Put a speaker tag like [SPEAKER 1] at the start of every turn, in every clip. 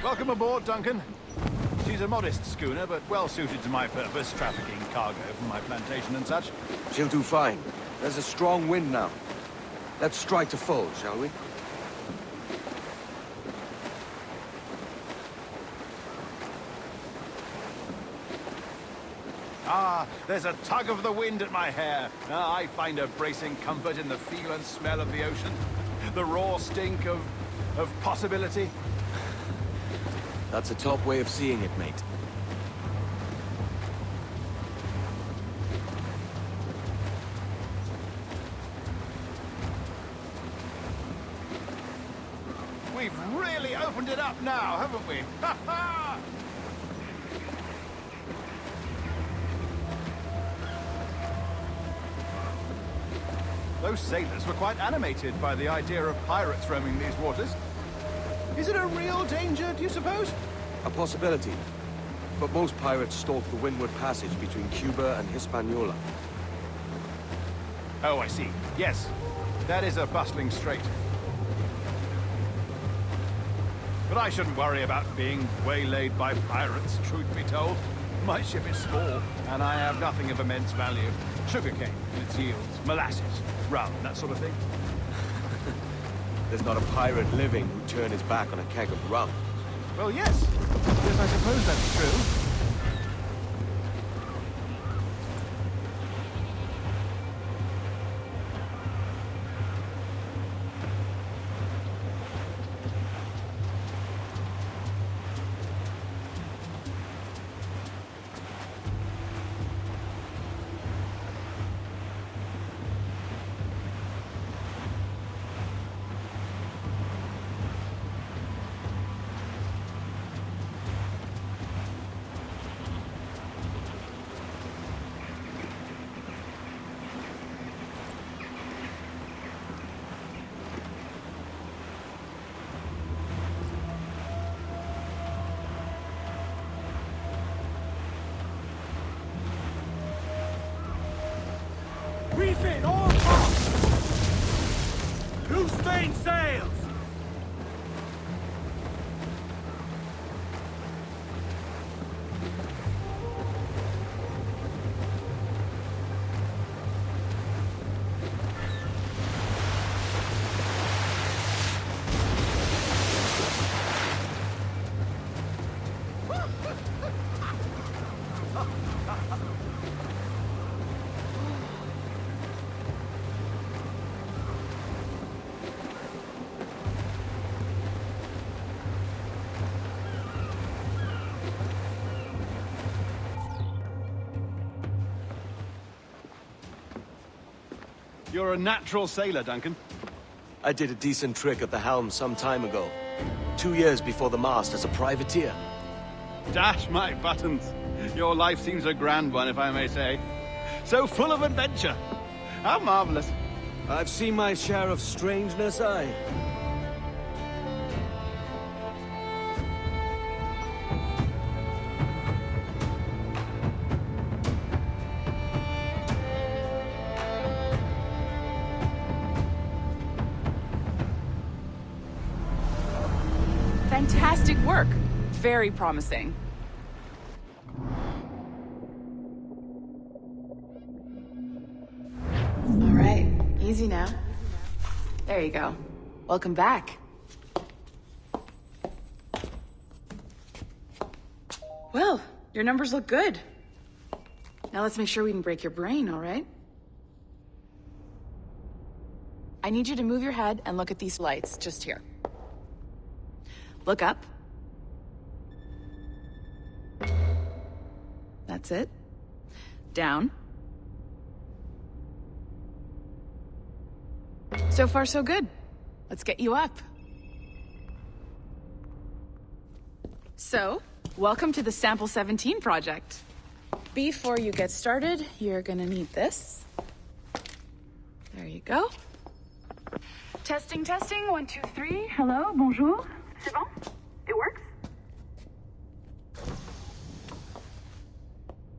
[SPEAKER 1] Welcome aboard, Duncan. She's a modest schooner, but well suited to my purpose, trafficking cargo from my plantation and such.
[SPEAKER 2] She'll do fine. There's a strong wind now. Let's strike to full, shall we?
[SPEAKER 1] Ah, there's a tug of the wind at my hair. I find a bracing comfort in the feel and smell of the ocean. The raw stink of possibility.
[SPEAKER 2] That's a top way of seeing it, mate.
[SPEAKER 1] We've really opened it up now, haven't we? Ha ha! Those sailors were quite animated by the idea of pirates roaming these waters. Is it a real danger, do you suppose?
[SPEAKER 2] A possibility. But most pirates stalk the windward passage between Cuba and Hispaniola.
[SPEAKER 1] Oh, I see. Yes, that is a bustling strait. But I shouldn't worry about being waylaid by pirates, truth be told. My ship is small, and I have nothing of immense value. Sugarcane and its yields, molasses, rum, that sort of thing.
[SPEAKER 2] There's not a pirate living who'd turn his back on a keg of rum.
[SPEAKER 1] Well, yes. Yes, I suppose that's true.
[SPEAKER 3] Refit all tops! Loose main sails!
[SPEAKER 1] You're a natural sailor, Duncan.
[SPEAKER 2] I did a decent trick at the helm some time ago. 2 years before the mast as a privateer.
[SPEAKER 1] Dash my buttons. Your life seems a grand one, if I may say. So full of adventure. How marvelous.
[SPEAKER 2] I've seen my share of strangeness, aye.
[SPEAKER 4] Fantastic work. Very promising. All right, easy now. There you go. Welcome back. Well, your numbers look good. Now let's make sure we can break your brain, all right? I need you to move your head and look at these lights just here. Look up. That's it. Down. So far, so good. Let's get you up. So, welcome to the Sample 17 project. Before you get started, you're gonna need this. There you go. Testing, testing, 1, 2, 3. Hello, bonjour. C'est bon? It works?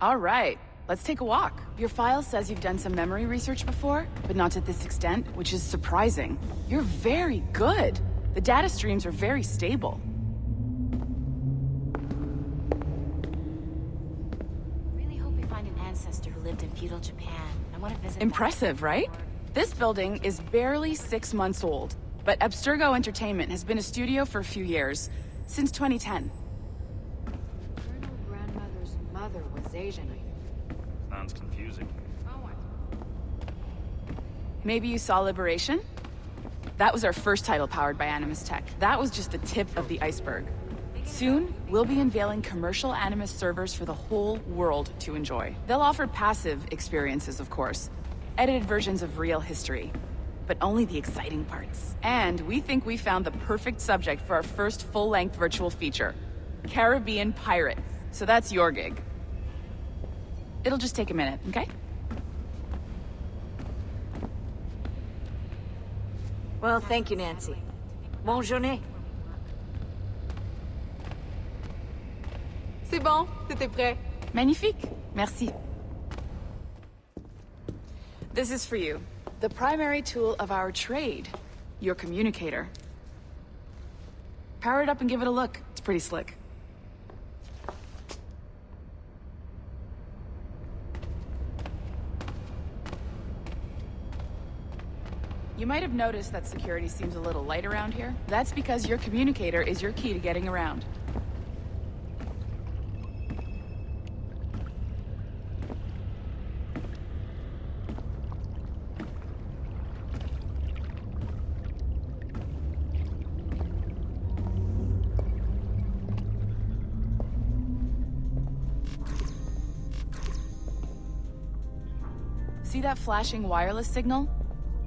[SPEAKER 4] All right, let's take a walk. Your file says you've done some memory research before, but not to this extent, which is surprising. You're very good. The data streams are very stable.
[SPEAKER 5] ancestor who lived in feudal Japan. I want to visit.
[SPEAKER 4] Impressive, right? This building is barely 6 months old, but Abstergo Entertainment has been a studio for a few years, since 2010.
[SPEAKER 6] Maternal grandmother's mother was Asian.
[SPEAKER 3] Sounds confusing.
[SPEAKER 4] Maybe you saw Liberation? That was our first title powered by Animus Tech. That was just the tip of the iceberg. Soon, we'll be unveiling commercial Animus servers for the whole world to enjoy. They'll offer passive experiences, of course, edited versions of real history, but only the exciting parts. And we think we found the perfect subject for our first full-length virtual feature, Caribbean Pirates. So that's your gig. It'll just take a minute, okay?
[SPEAKER 6] Well, thank you, Nancy. Bonne journée.
[SPEAKER 7] C'est bon, c'était prêt.
[SPEAKER 4] Magnifique. Merci. This is for you. The primary tool of our trade. Your communicator. Power it up and give it a look. It's pretty slick. You might have noticed that security seems a little light around here. That's because your communicator is your key to getting around. See that flashing wireless signal?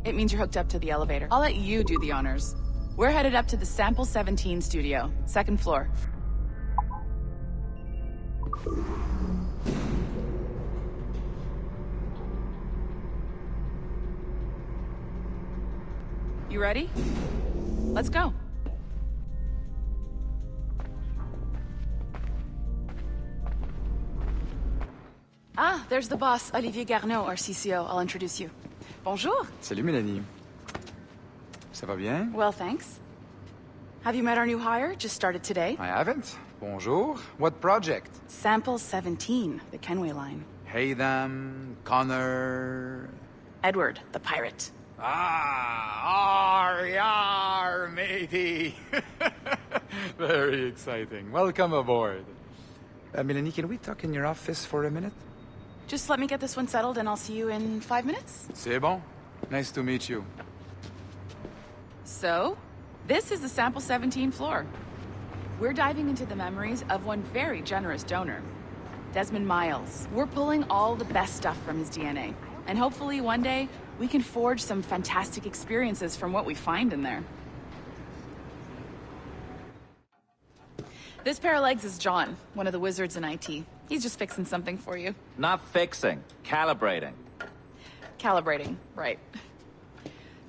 [SPEAKER 4] It means you're hooked up to the elevator. I'll let you do the honors. We're headed up to the Sample 17 studio, 2nd floor. You ready? Let's go. Ah, there's the boss, Olivier Garneau, our CCO. I'll introduce you. Bonjour.
[SPEAKER 8] Salut Mélanie. Ça va bien?
[SPEAKER 4] Well, thanks. Have you met our new hire? Just started today.
[SPEAKER 8] I haven't. Bonjour. What project?
[SPEAKER 4] Sample 17, the Kenway line.
[SPEAKER 8] Hey them, Connor...
[SPEAKER 4] Edward, the pirate.
[SPEAKER 8] Yar, matey. Very exciting. Welcome aboard. Mélanie, can we talk in your office for a minute?
[SPEAKER 4] Just let me get this one settled and I'll see you in 5 minutes.
[SPEAKER 8] C'est bon. Nice to meet you.
[SPEAKER 4] So, this is the Sample 17 floor. We're diving into the memories of one very generous donor, Desmond Miles. We're pulling all the best stuff from his DNA. And hopefully one day, we can forge some fantastic experiences from what we find in there. This pair of legs is John, one of the wizards in IT. He's just fixing something for you.
[SPEAKER 9] Not fixing, calibrating.
[SPEAKER 4] Calibrating, right.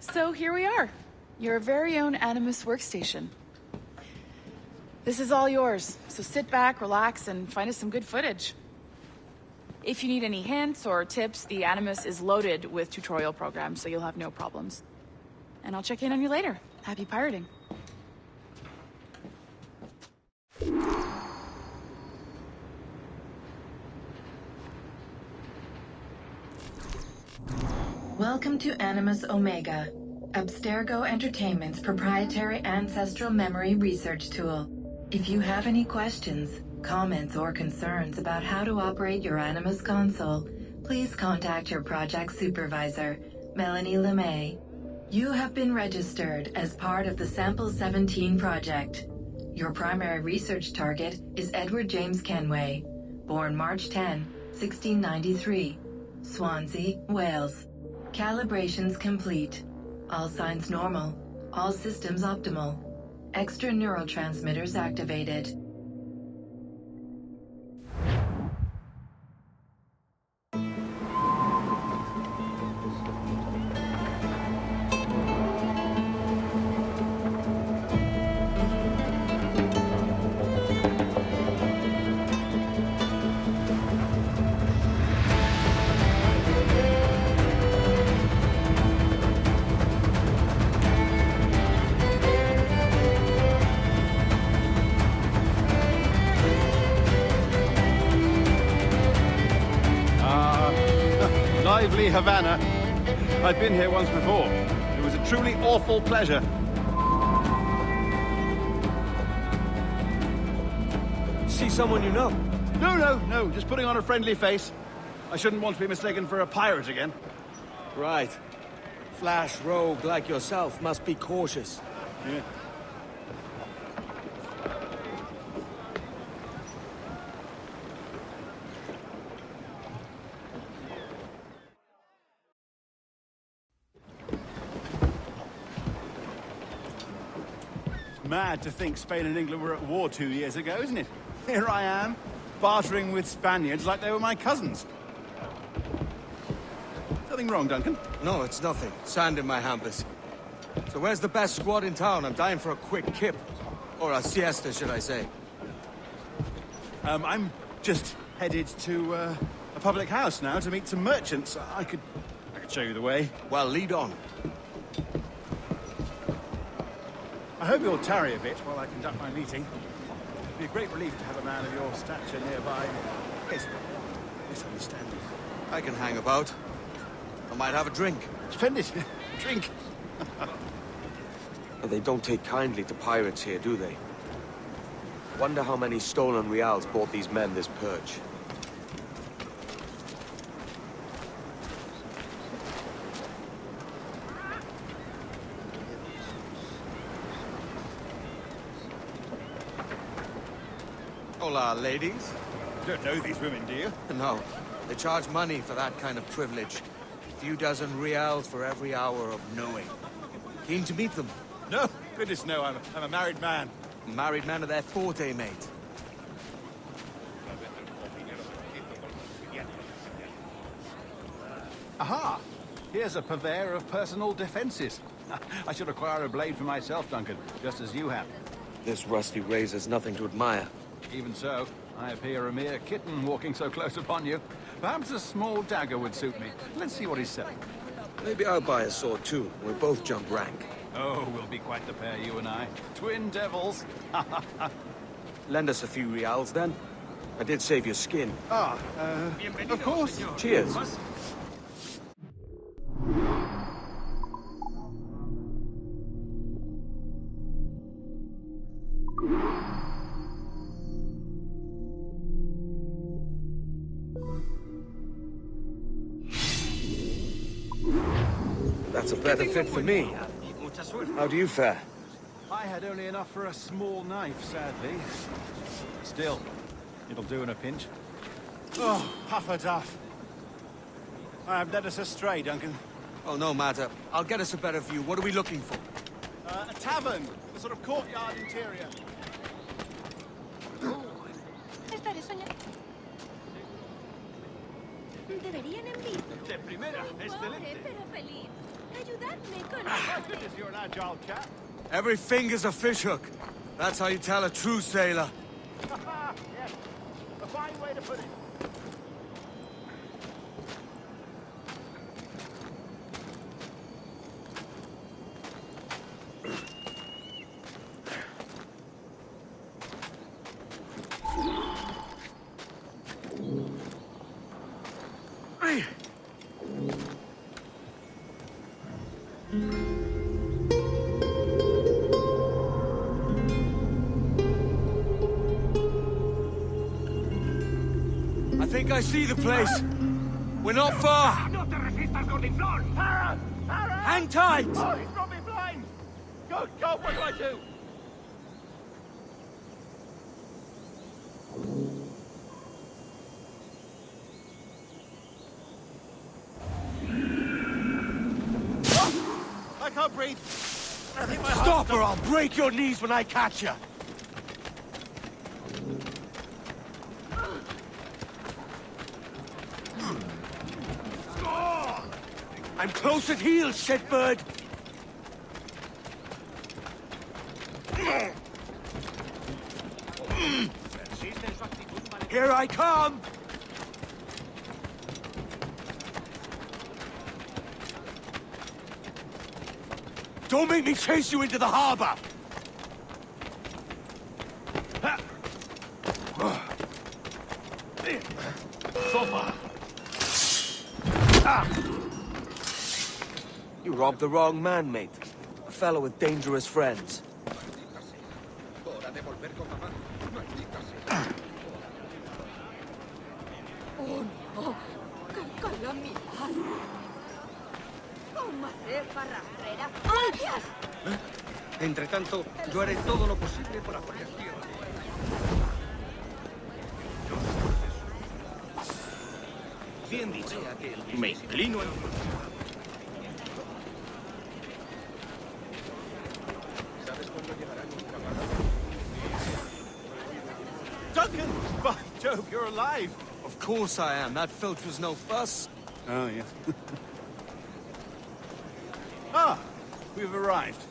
[SPEAKER 4] So here we are, your very own Animus workstation. This is all yours, so sit back, relax, and find us some good footage. If you need any hints or tips, the Animus is loaded with tutorial programs, so you'll have no problems. And I'll check in on you later. Happy pirating.
[SPEAKER 10] Welcome to Animus Omega, Abstergo Entertainment's proprietary ancestral memory research tool. If you have any questions, comments, or concerns about how to operate your Animus console, please contact your project supervisor, Melanie LeMay. You have been registered as part of the Sample 17 project. Your primary research target is Edward James Kenway, born March 10, 1693, Swansea, Wales. Calibrations complete. All signs normal. All systems optimal. Extra neurotransmitters activated.
[SPEAKER 1] lively Havana. I've been here once before. It was a truly awful pleasure.
[SPEAKER 2] See someone you know?
[SPEAKER 1] No, just putting on a friendly face. I shouldn't want to be mistaken for a pirate again.
[SPEAKER 2] Right. Flash rogue like yourself must be cautious.
[SPEAKER 1] Yeah. Mad to think Spain and England were at war 2 years ago, isn't it? Here I am, bartering with Spaniards like they were my cousins. Something wrong, Duncan?
[SPEAKER 2] No, it's nothing. Sand in my hampers. So where's the best squad in town? I'm dying for a quick kip. Or a siesta, should I say.
[SPEAKER 1] I'm just headed to a public house now to meet some merchants. I could show you the way.
[SPEAKER 2] Well, lead on.
[SPEAKER 1] I hope you'll tarry a bit while I conduct my meeting. It'd be a great relief to have a man of your stature nearby. Yes, misunderstanding.
[SPEAKER 2] I can hang about. I might have a drink.
[SPEAKER 1] Splendid. Drink.
[SPEAKER 2] They don't take kindly to pirates here, do they? Wonder how many stolen reals bought these men this perch. Hola, ladies.
[SPEAKER 1] You don't know these women, do you?
[SPEAKER 2] No, they charge money for that kind of privilege. A few dozen reals for every hour of knowing. Keen to meet them.
[SPEAKER 1] No, goodness no, I'm a married man.
[SPEAKER 2] Married man of their forte, mate.
[SPEAKER 1] Aha! Here's a purveyor of personal defenses. I should acquire a blade for myself, Duncan, just as you have.
[SPEAKER 2] This rusty razor's nothing to admire.
[SPEAKER 1] Even so, I appear a mere kitten walking so close upon you. Perhaps a small dagger would suit me. Let's see what he's selling.
[SPEAKER 2] Maybe I'll buy a sword too. We'll both jump rank.
[SPEAKER 1] Oh, we'll be quite the pair, you and I. Twin devils.
[SPEAKER 2] Lend us a few reals, then. I did save your skin.
[SPEAKER 1] Of course.
[SPEAKER 2] Cheers. That's a better fit for me. How do you fare?
[SPEAKER 1] I had only enough for a small knife, sadly. Still, it'll do in a pinch. Oh, Huff-a-Duff. I have led us astray, Duncan.
[SPEAKER 2] Oh, no matter. I'll get us a better view. What are we looking for?
[SPEAKER 1] A tavern, a sort of courtyard interior.
[SPEAKER 5] Estaré soñando. Deberían enviar.
[SPEAKER 1] De primera, excelente.
[SPEAKER 5] Pero feliz. Ayudadme con
[SPEAKER 1] Goodness, you're an agile chap.
[SPEAKER 2] Every finger's a fishhook. That's how you tell a true sailor.
[SPEAKER 1] Yes, a fine way to put it.
[SPEAKER 2] I think I see the place. We're not far. Hang tight!
[SPEAKER 1] Oh, he's got me blind! Good God, what do I do? Oh, I can't breathe. I think my
[SPEAKER 2] Stop or I'll break your knees when I catch you. I'm close at heel, shitbird! Here I come! Don't make me chase you into the harbor!
[SPEAKER 1] So far.
[SPEAKER 2] You robbed the wrong man, mate. A fellow with dangerous friends.
[SPEAKER 5] Oh, no. ¡Qué calamidad! ¡Tomaré barrastrera! ¡Gracias!
[SPEAKER 2] Entre tanto, yo haré todo lo posible para poner tierra. Bien dicho. Me inclino en...
[SPEAKER 1] Duncan! By Jove, you're alive!
[SPEAKER 2] Of course I am. That filch was no fuss.
[SPEAKER 1] Oh, yes. Ah, we've arrived.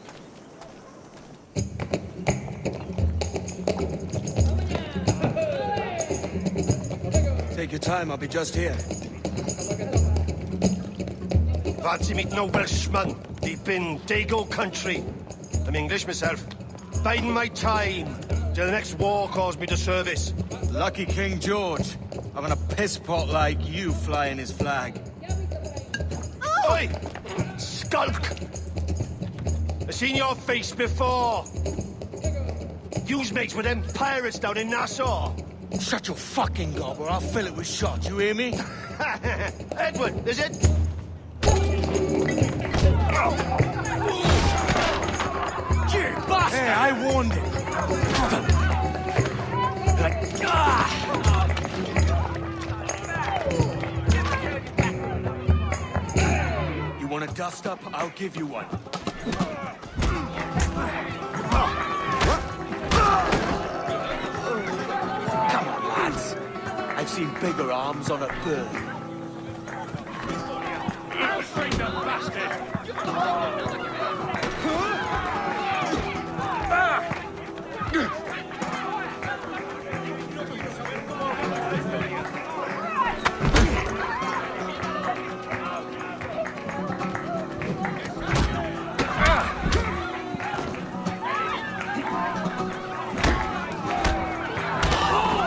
[SPEAKER 2] Take your time, I'll be just here.
[SPEAKER 7] Fancy meeting no Welshman deep in Dago country. I'm English myself. Biding my time till the next war calls me to service.
[SPEAKER 2] Lucky King George, having a piss pot like you flying his flag.
[SPEAKER 7] Oi! Skulk! I've seen your face before. You's mates with them pirates down in Nassau.
[SPEAKER 2] Shut your fucking gob or I'll fill it with shot, you hear me?
[SPEAKER 7] Edward, is it?
[SPEAKER 2] You bastard! Hey, I warned him. You want a dust up? I'll give you one. Come on, lads. I've seen bigger arms on a third.
[SPEAKER 7] You traitor bastard!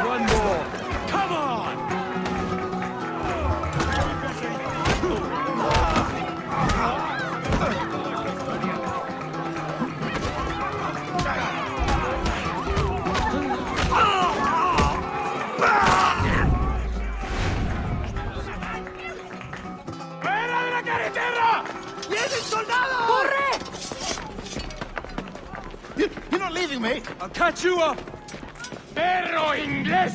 [SPEAKER 2] One more.
[SPEAKER 7] Come on! ¡Fuera de la carretera! ¡Vienen soldados! ¡Corre!
[SPEAKER 1] You're not leaving me!
[SPEAKER 2] I'll catch you up.
[SPEAKER 7] ¡Perro inglés!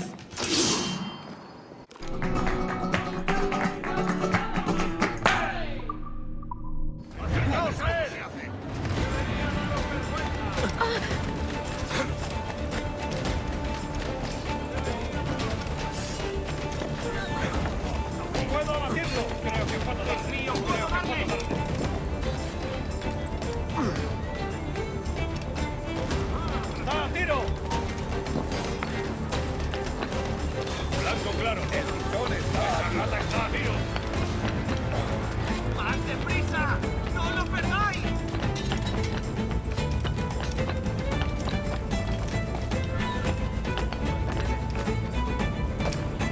[SPEAKER 7] ¡Puedo abatirlo! Creo que puedo darle. ¡Creo que puedo darle! ¡Da, tiro! Blanco claro. El pistón está. Esa rata está a tiro. ¡Más deprisa! ¡No lo perdáis!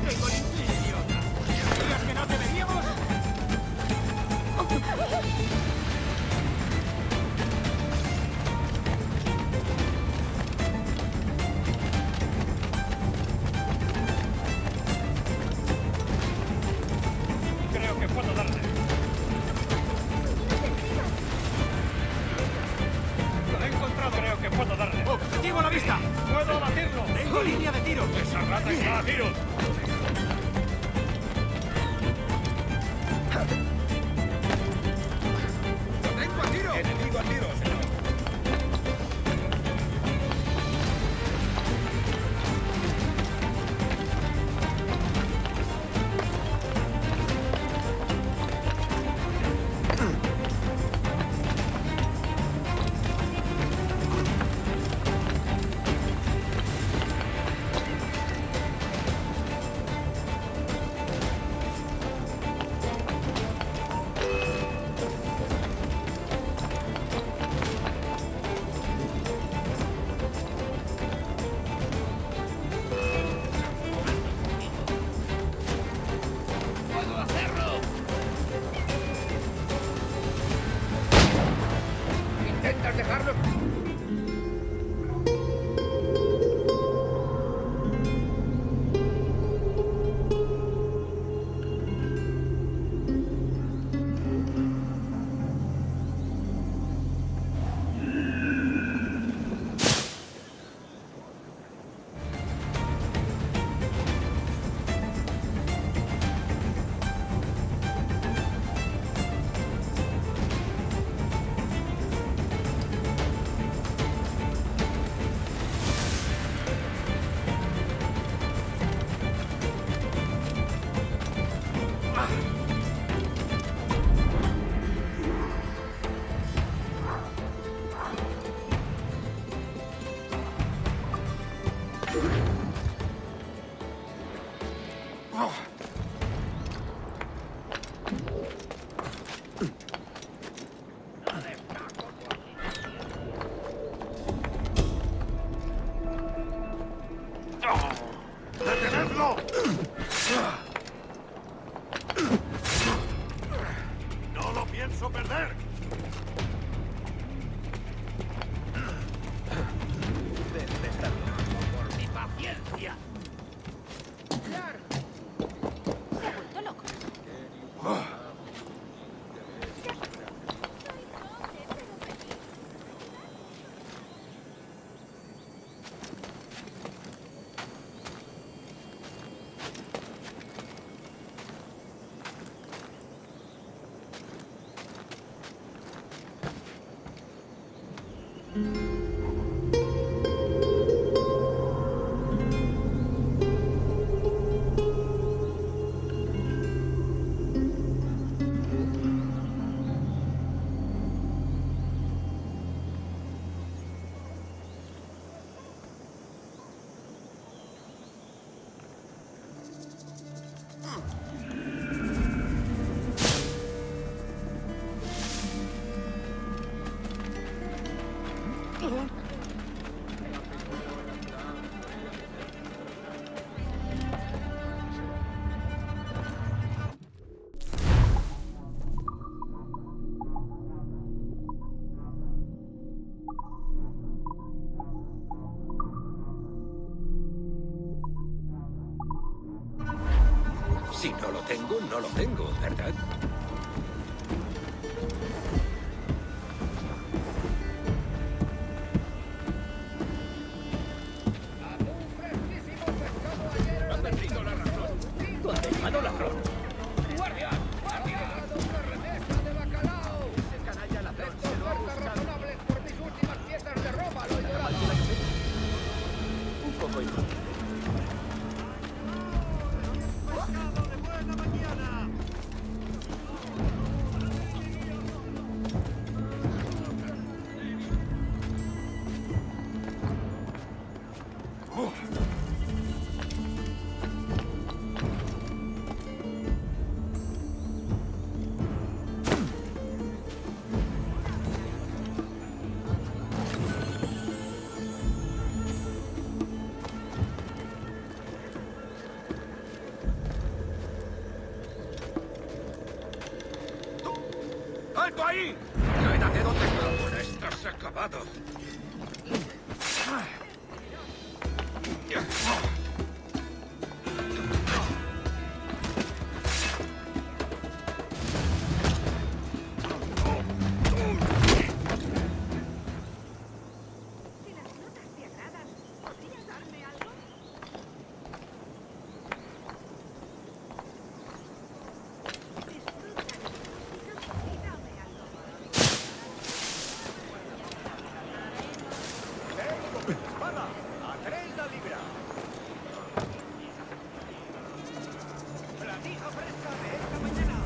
[SPEAKER 7] Tengo el idiota. ¿Dirías que no deberíamos? Creo que puedo darle. Lo he encontrado. Creo que puedo darle. ¡Objetivo a la vista! ¡Puedo abatirlo! ¡Tengo línea de tiro! ¡Esa rata está a tiro! ¡Lo tengo a tiro! ¡Enemigo a tiro, señor! ¡Detenedlo! ¡No lo pienso perder! ¡Por mi paciencia!
[SPEAKER 5] Se ha vuelto loco.
[SPEAKER 11] Si no lo tengo, no lo tengo, ¿verdad? Han perdido la razón. ¡Condenado ladrón! ¡Guardia! ¡Guardia! ¡Una remesa de bacalao! ¡Ese canalla ladrón se lo ha buscado! Razonables por mis últimas piezas de ropa, lo he llorado. Un poco igual.
[SPEAKER 7] ¡Alto ahí!
[SPEAKER 11] Quédate donde estás. Estás acabado.
[SPEAKER 5] Si las notas te agradan, ¿podrías darme algo?
[SPEAKER 7] ¡Espada! ¡A 3 la libra! ¡Platija fresca de esta mañana!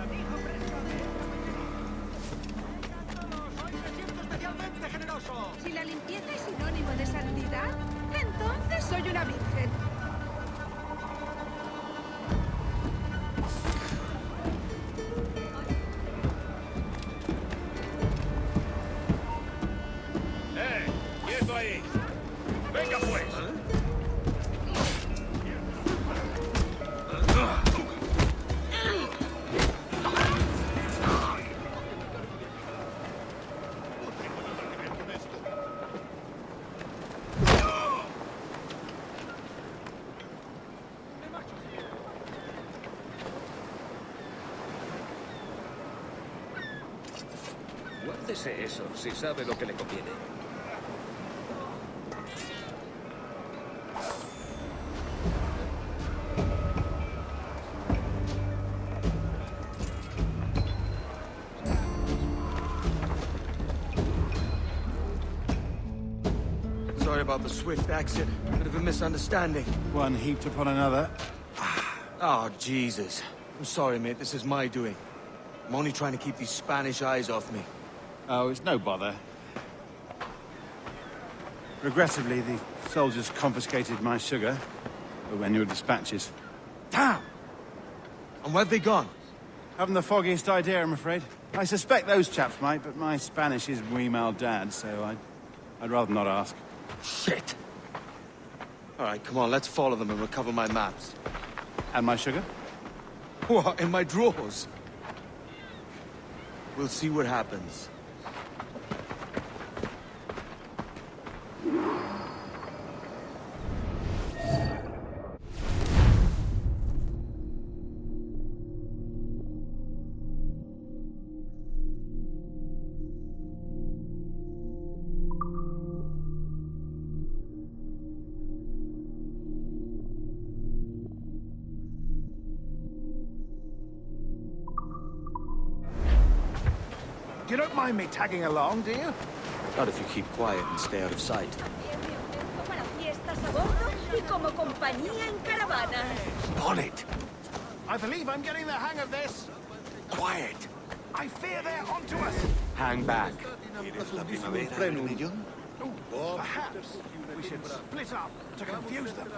[SPEAKER 7] ¡Platija fresca de esta mañana! ¡Hoy me siento especialmente generoso!
[SPEAKER 5] Si la limpieza es sinónimo de santidad, entonces soy una virgen.
[SPEAKER 7] ¡Quieto ahí! ¡Venga pues!
[SPEAKER 11] Guárdese eso, si sabe lo que le conviene.
[SPEAKER 2] Sorry about the swift exit. Bit of a misunderstanding.
[SPEAKER 1] One heaped upon another.
[SPEAKER 2] Oh, Jesus. I'm sorry, mate. This is my doing. I'm only trying to keep these Spanish eyes off me.
[SPEAKER 1] Oh, it's no bother. Regrettably, the soldiers confiscated my sugar when your dispatches.
[SPEAKER 2] Damn! And where've they gone?
[SPEAKER 1] Haven't the foggiest idea, I'm afraid. I suspect those chaps might, but my Spanish is muy mal dad, so I'd rather not ask.
[SPEAKER 2] Shit! All right, come on, let's follow them and recover my maps.
[SPEAKER 1] And my sugar?
[SPEAKER 2] What, in my drawers? We'll see what happens.
[SPEAKER 1] You don't mind me tagging along, do you?
[SPEAKER 2] Not if you keep quiet and stay out of sight.
[SPEAKER 5] Para fiestas a bordo y como compañía en caravana.
[SPEAKER 2] On it!
[SPEAKER 1] I believe I'm getting the hang of this.
[SPEAKER 2] Quiet!
[SPEAKER 1] I fear they're onto us.
[SPEAKER 2] Hang back.
[SPEAKER 1] Perhaps we should split up to confuse them.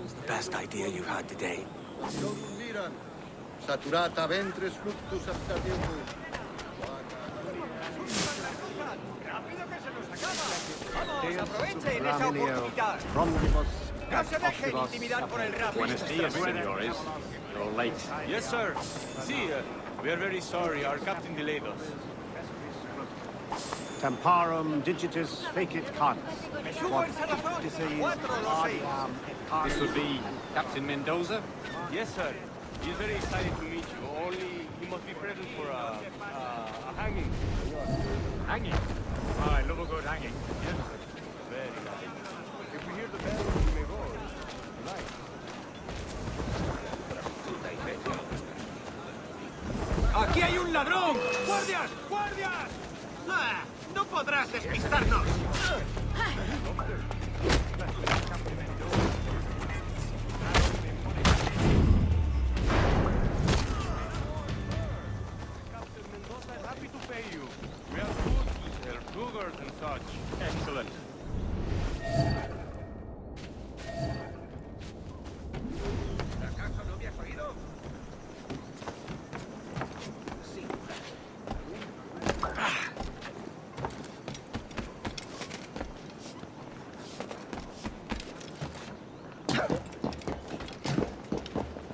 [SPEAKER 2] It's the best idea you've had today.
[SPEAKER 7] Saturata ventris fluctus abstatium.
[SPEAKER 11] Aprovechen esa oportunidad. No se dejen intimidar por el rap.
[SPEAKER 3] Buenos dias, senores. You're late.
[SPEAKER 12] Yes, sir. See, we are very sorry. Our captain delayed us.
[SPEAKER 1] Temparum digitus fecit canis.
[SPEAKER 11] Me subo en salazón. Cuatro lo seis.
[SPEAKER 3] This would be Captain Mendoza?
[SPEAKER 12] Yes, sir. He's very excited to meet you. Only he must be present for a hanging.
[SPEAKER 3] Hanging? Oh, I love a good hanging.
[SPEAKER 12] Yes, sir. Very nice. If we hear the bell, we may go. Right.
[SPEAKER 11] ¡Aquí hay un ladrón! ¡Guardias! ¡Guardias! ¡Ah! ¡No podrás despistarnos!
[SPEAKER 12] Captain Mendoza is happy to pay you. We have food to sell, sugars and such.
[SPEAKER 3] Excellent.
[SPEAKER 11] ¿Acaso no me has oído?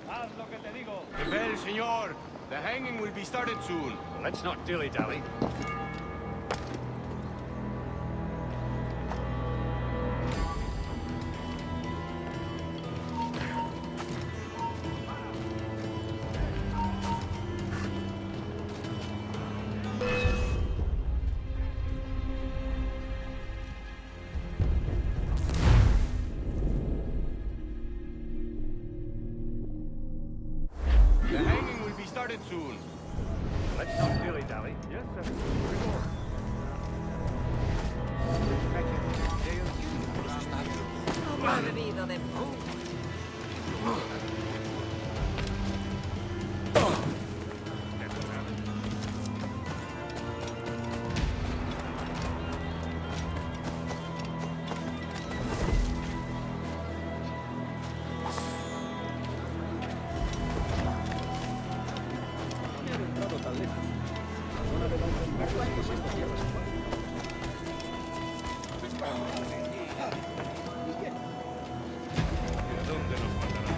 [SPEAKER 12] Haz lo que te digo. The bell, señor. The hanging will be started soon.
[SPEAKER 3] Let's not dilly-dally.
[SPEAKER 12] The hanging will be started soon.
[SPEAKER 3] Let's not dilly-dally.
[SPEAKER 12] Yes, sir.
[SPEAKER 6] Perdido de
[SPEAKER 12] ¿De dónde nos mandará?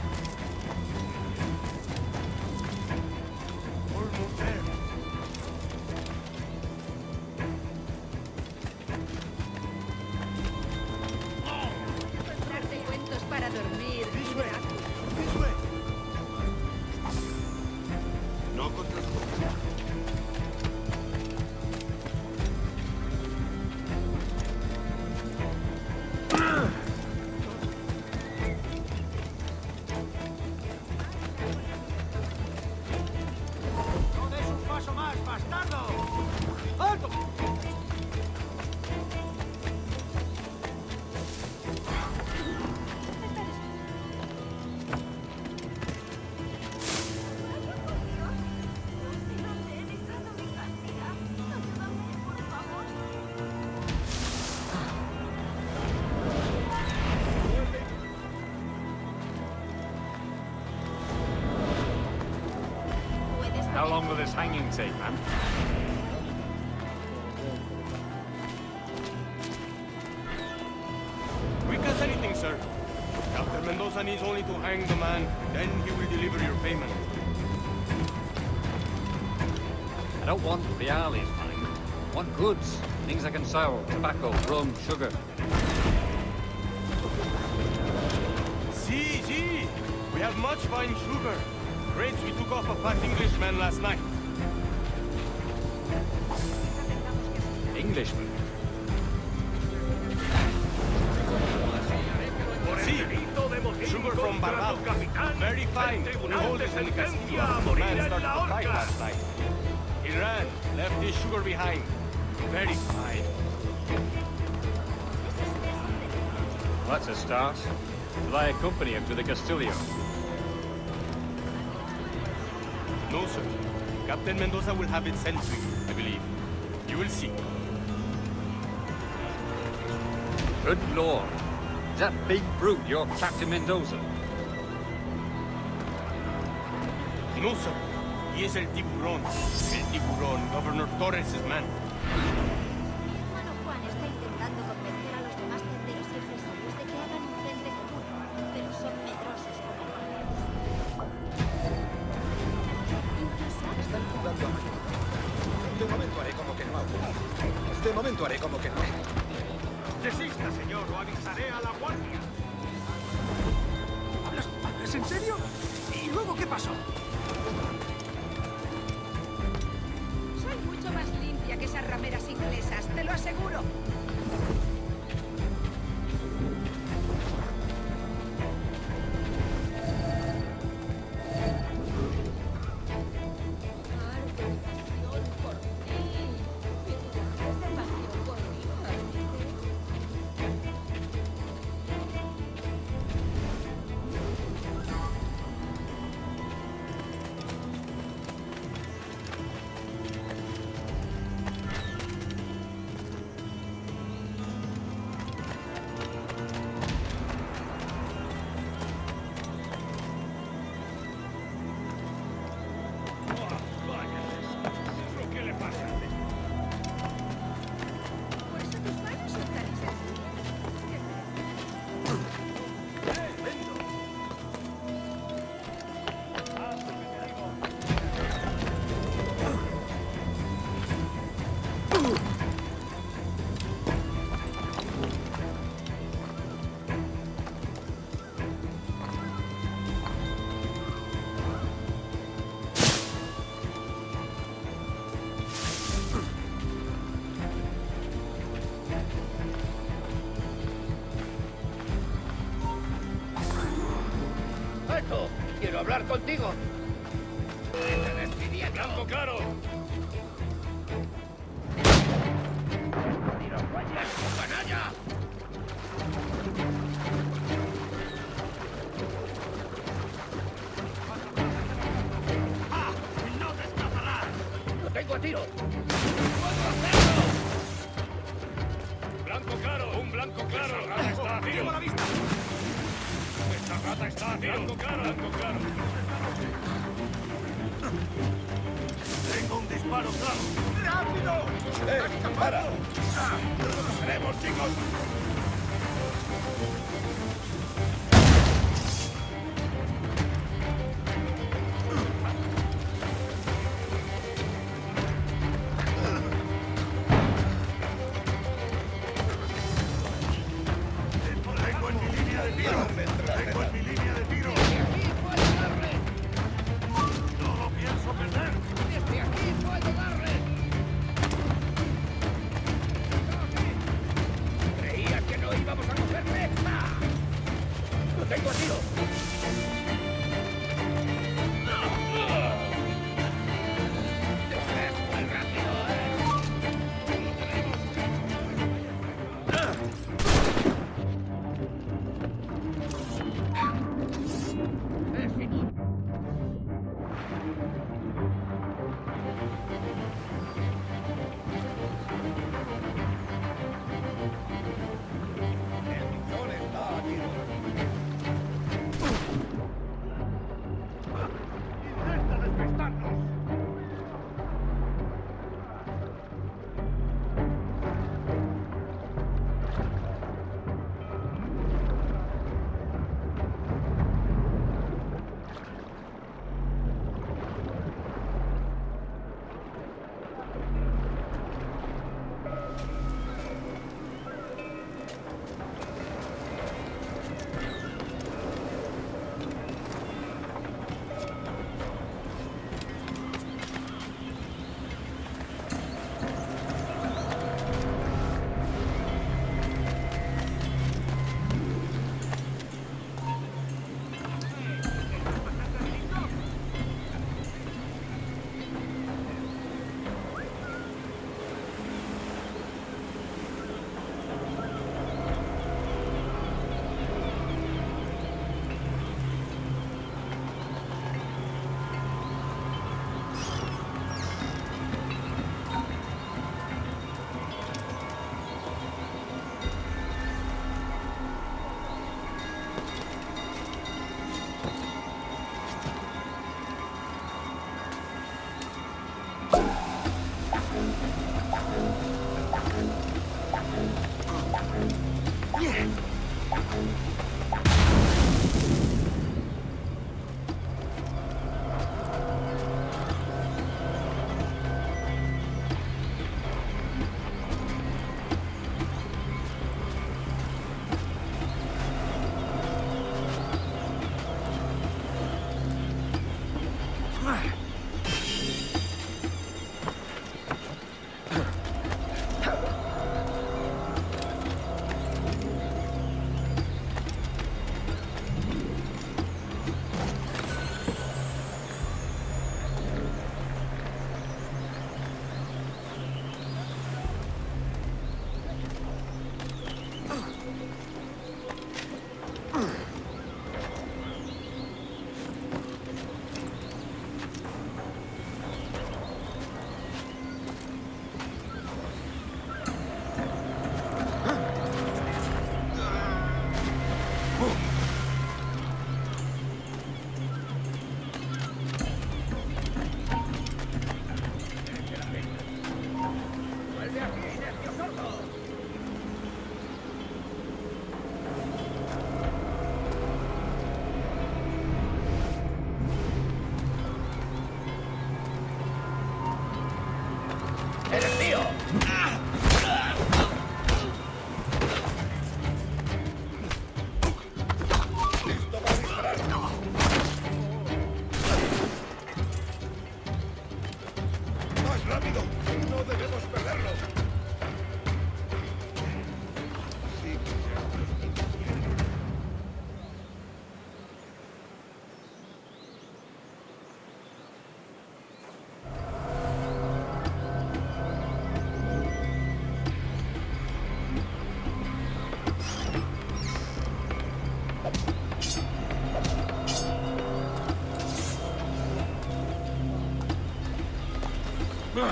[SPEAKER 3] How long will this hanging take, man?
[SPEAKER 12] Quick as anything, sir. Captain Mendoza needs only to hang the man, then he will deliver your payment.
[SPEAKER 13] I don't want reales, mine. I want goods. Things I can sell. Tobacco, rum, sugar.
[SPEAKER 12] See. We have much fine sugar. Crates we took off a fat Englishman last night.
[SPEAKER 13] Englishman?
[SPEAKER 12] See, sugar from Barbados. Very fine. We hold it in Castilla. The man started to fight last night. He ran, left his sugar behind. Very fine.
[SPEAKER 13] Well, that's a start. Will I accompany him to the Castillo?
[SPEAKER 12] No, sir. Captain Mendoza will have it sent to you, I believe. You will see.
[SPEAKER 13] Good lord. Is that big brute your Captain Mendoza?
[SPEAKER 12] No, sir. He is el tiburón. El tiburón, Governor Torres' man.
[SPEAKER 14] Hermano Juan está intentando convencer a los demás tenderos y empresarios de que hagan un frente común, pero son medrosos como corderos.
[SPEAKER 15] Están jugando a mano. De momento haré como que no ha ocurrido. De momento haré como que no.
[SPEAKER 11] Desista, señor, o avisaré a la guardia. ¿Hablas en serio? ¿Y luego qué pasó?
[SPEAKER 5] Soy mucho más limpia que esas rameras inglesas, te lo aseguro.
[SPEAKER 11] Quiero hablar contigo. Te despidí a campo claro. ¡Tiro guayas, canalla! ¡Ah! ¡No te escaparás! ¡Lo tengo a tiro! ¡Puedo hacerlo!
[SPEAKER 12] Blanco claro, un blanco claro. Está a tiro.
[SPEAKER 11] ¡A la vista!
[SPEAKER 12] Esta rata está a tiro. Blanco claro, blanco claro.
[SPEAKER 11] Tengo un disparo claro. ¡Rápido! ¡Para! ¡Lo cogeremos, chicos! Tengo en mi línea de tiro. Tengo en mi línea de tiro. No lo pienso perder. Desde aquí puedo darle. ¿Creías que no íbamos a cogerle? ¡Ah! ¡Lo tengo a tiro! ¡Te crees muy rápido, ¡Lo tenemos! El pichón está a tiro.
[SPEAKER 15] Yo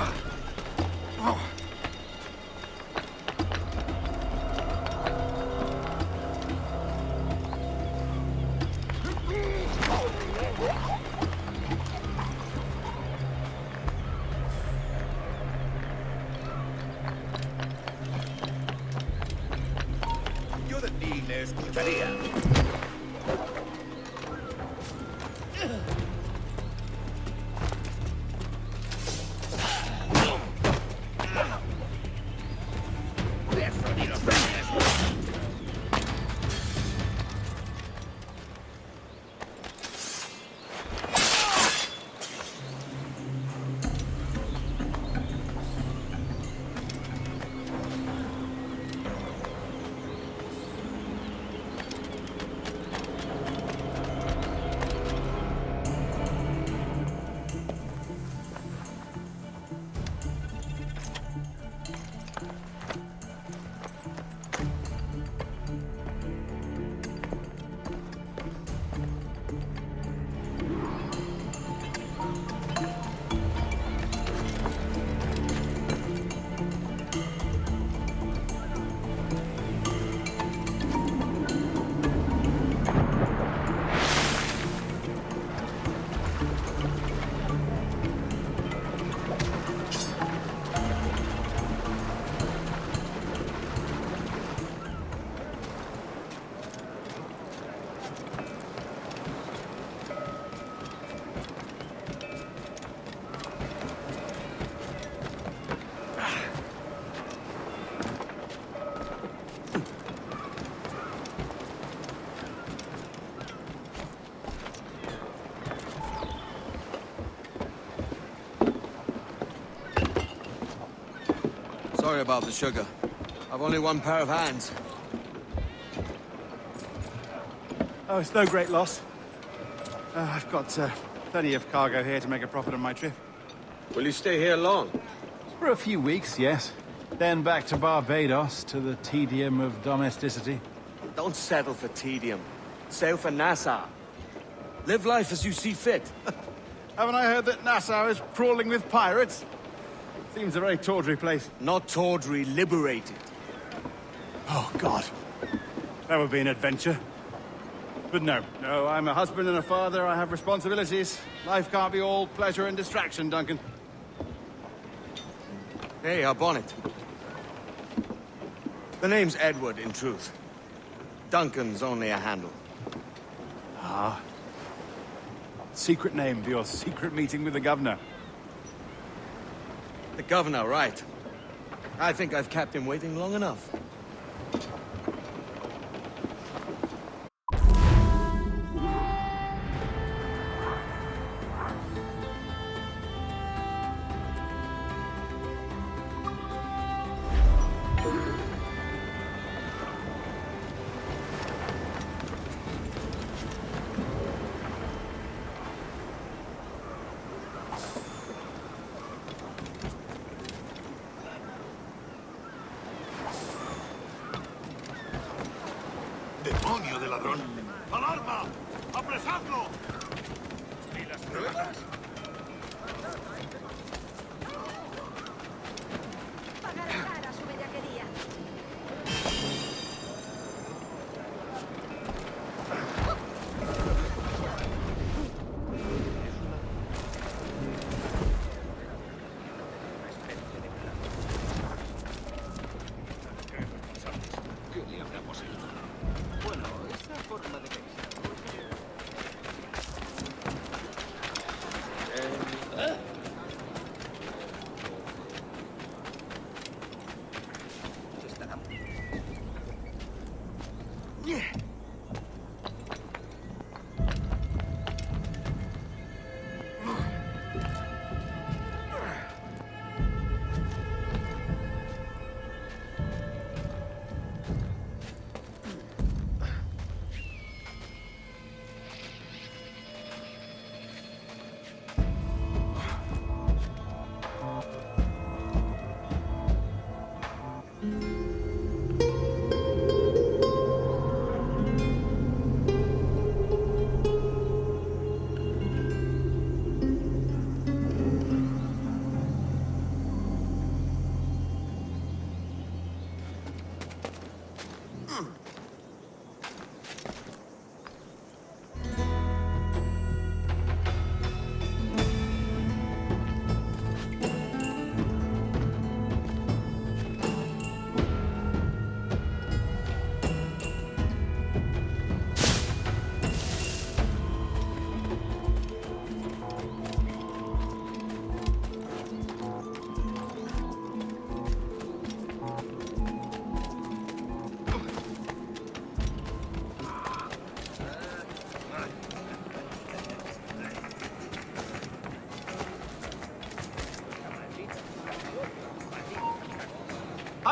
[SPEAKER 15] de ti le escucharía. Eso ni los peces.
[SPEAKER 2] Sorry about the sugar. I've only one pair of hands.
[SPEAKER 1] Oh, it's no great loss. I've got plenty of cargo here to make a profit on my trip.
[SPEAKER 2] Will you stay here long?
[SPEAKER 1] For a few weeks, yes. Then back to Barbados, to the tedium of domesticity.
[SPEAKER 2] Don't settle for tedium. Sail for Nassau. Live life as you see fit.
[SPEAKER 1] Haven't I heard that Nassau is crawling with pirates? Seems a very tawdry place.
[SPEAKER 2] Not tawdry, liberated.
[SPEAKER 1] Oh, God. That would be an adventure. But no, I'm a husband and a father. I have responsibilities. Life can't be all pleasure and distraction, Duncan.
[SPEAKER 2] Hey, our bonnet. The name's Edward, in truth. Duncan's only a handle.
[SPEAKER 1] Ah. Secret name for your secret meeting with the governor.
[SPEAKER 2] The governor, right. I think I've kept him waiting long enough.
[SPEAKER 7] ¡Demonio de ladrón! ¡Alarma! ¡Apresadlo! ¿Y las pruebas?
[SPEAKER 5] Pagará cara su bellaquería.
[SPEAKER 11] ¿Qué le habrá poseído? Bueno, esa forma de pensar. Estará.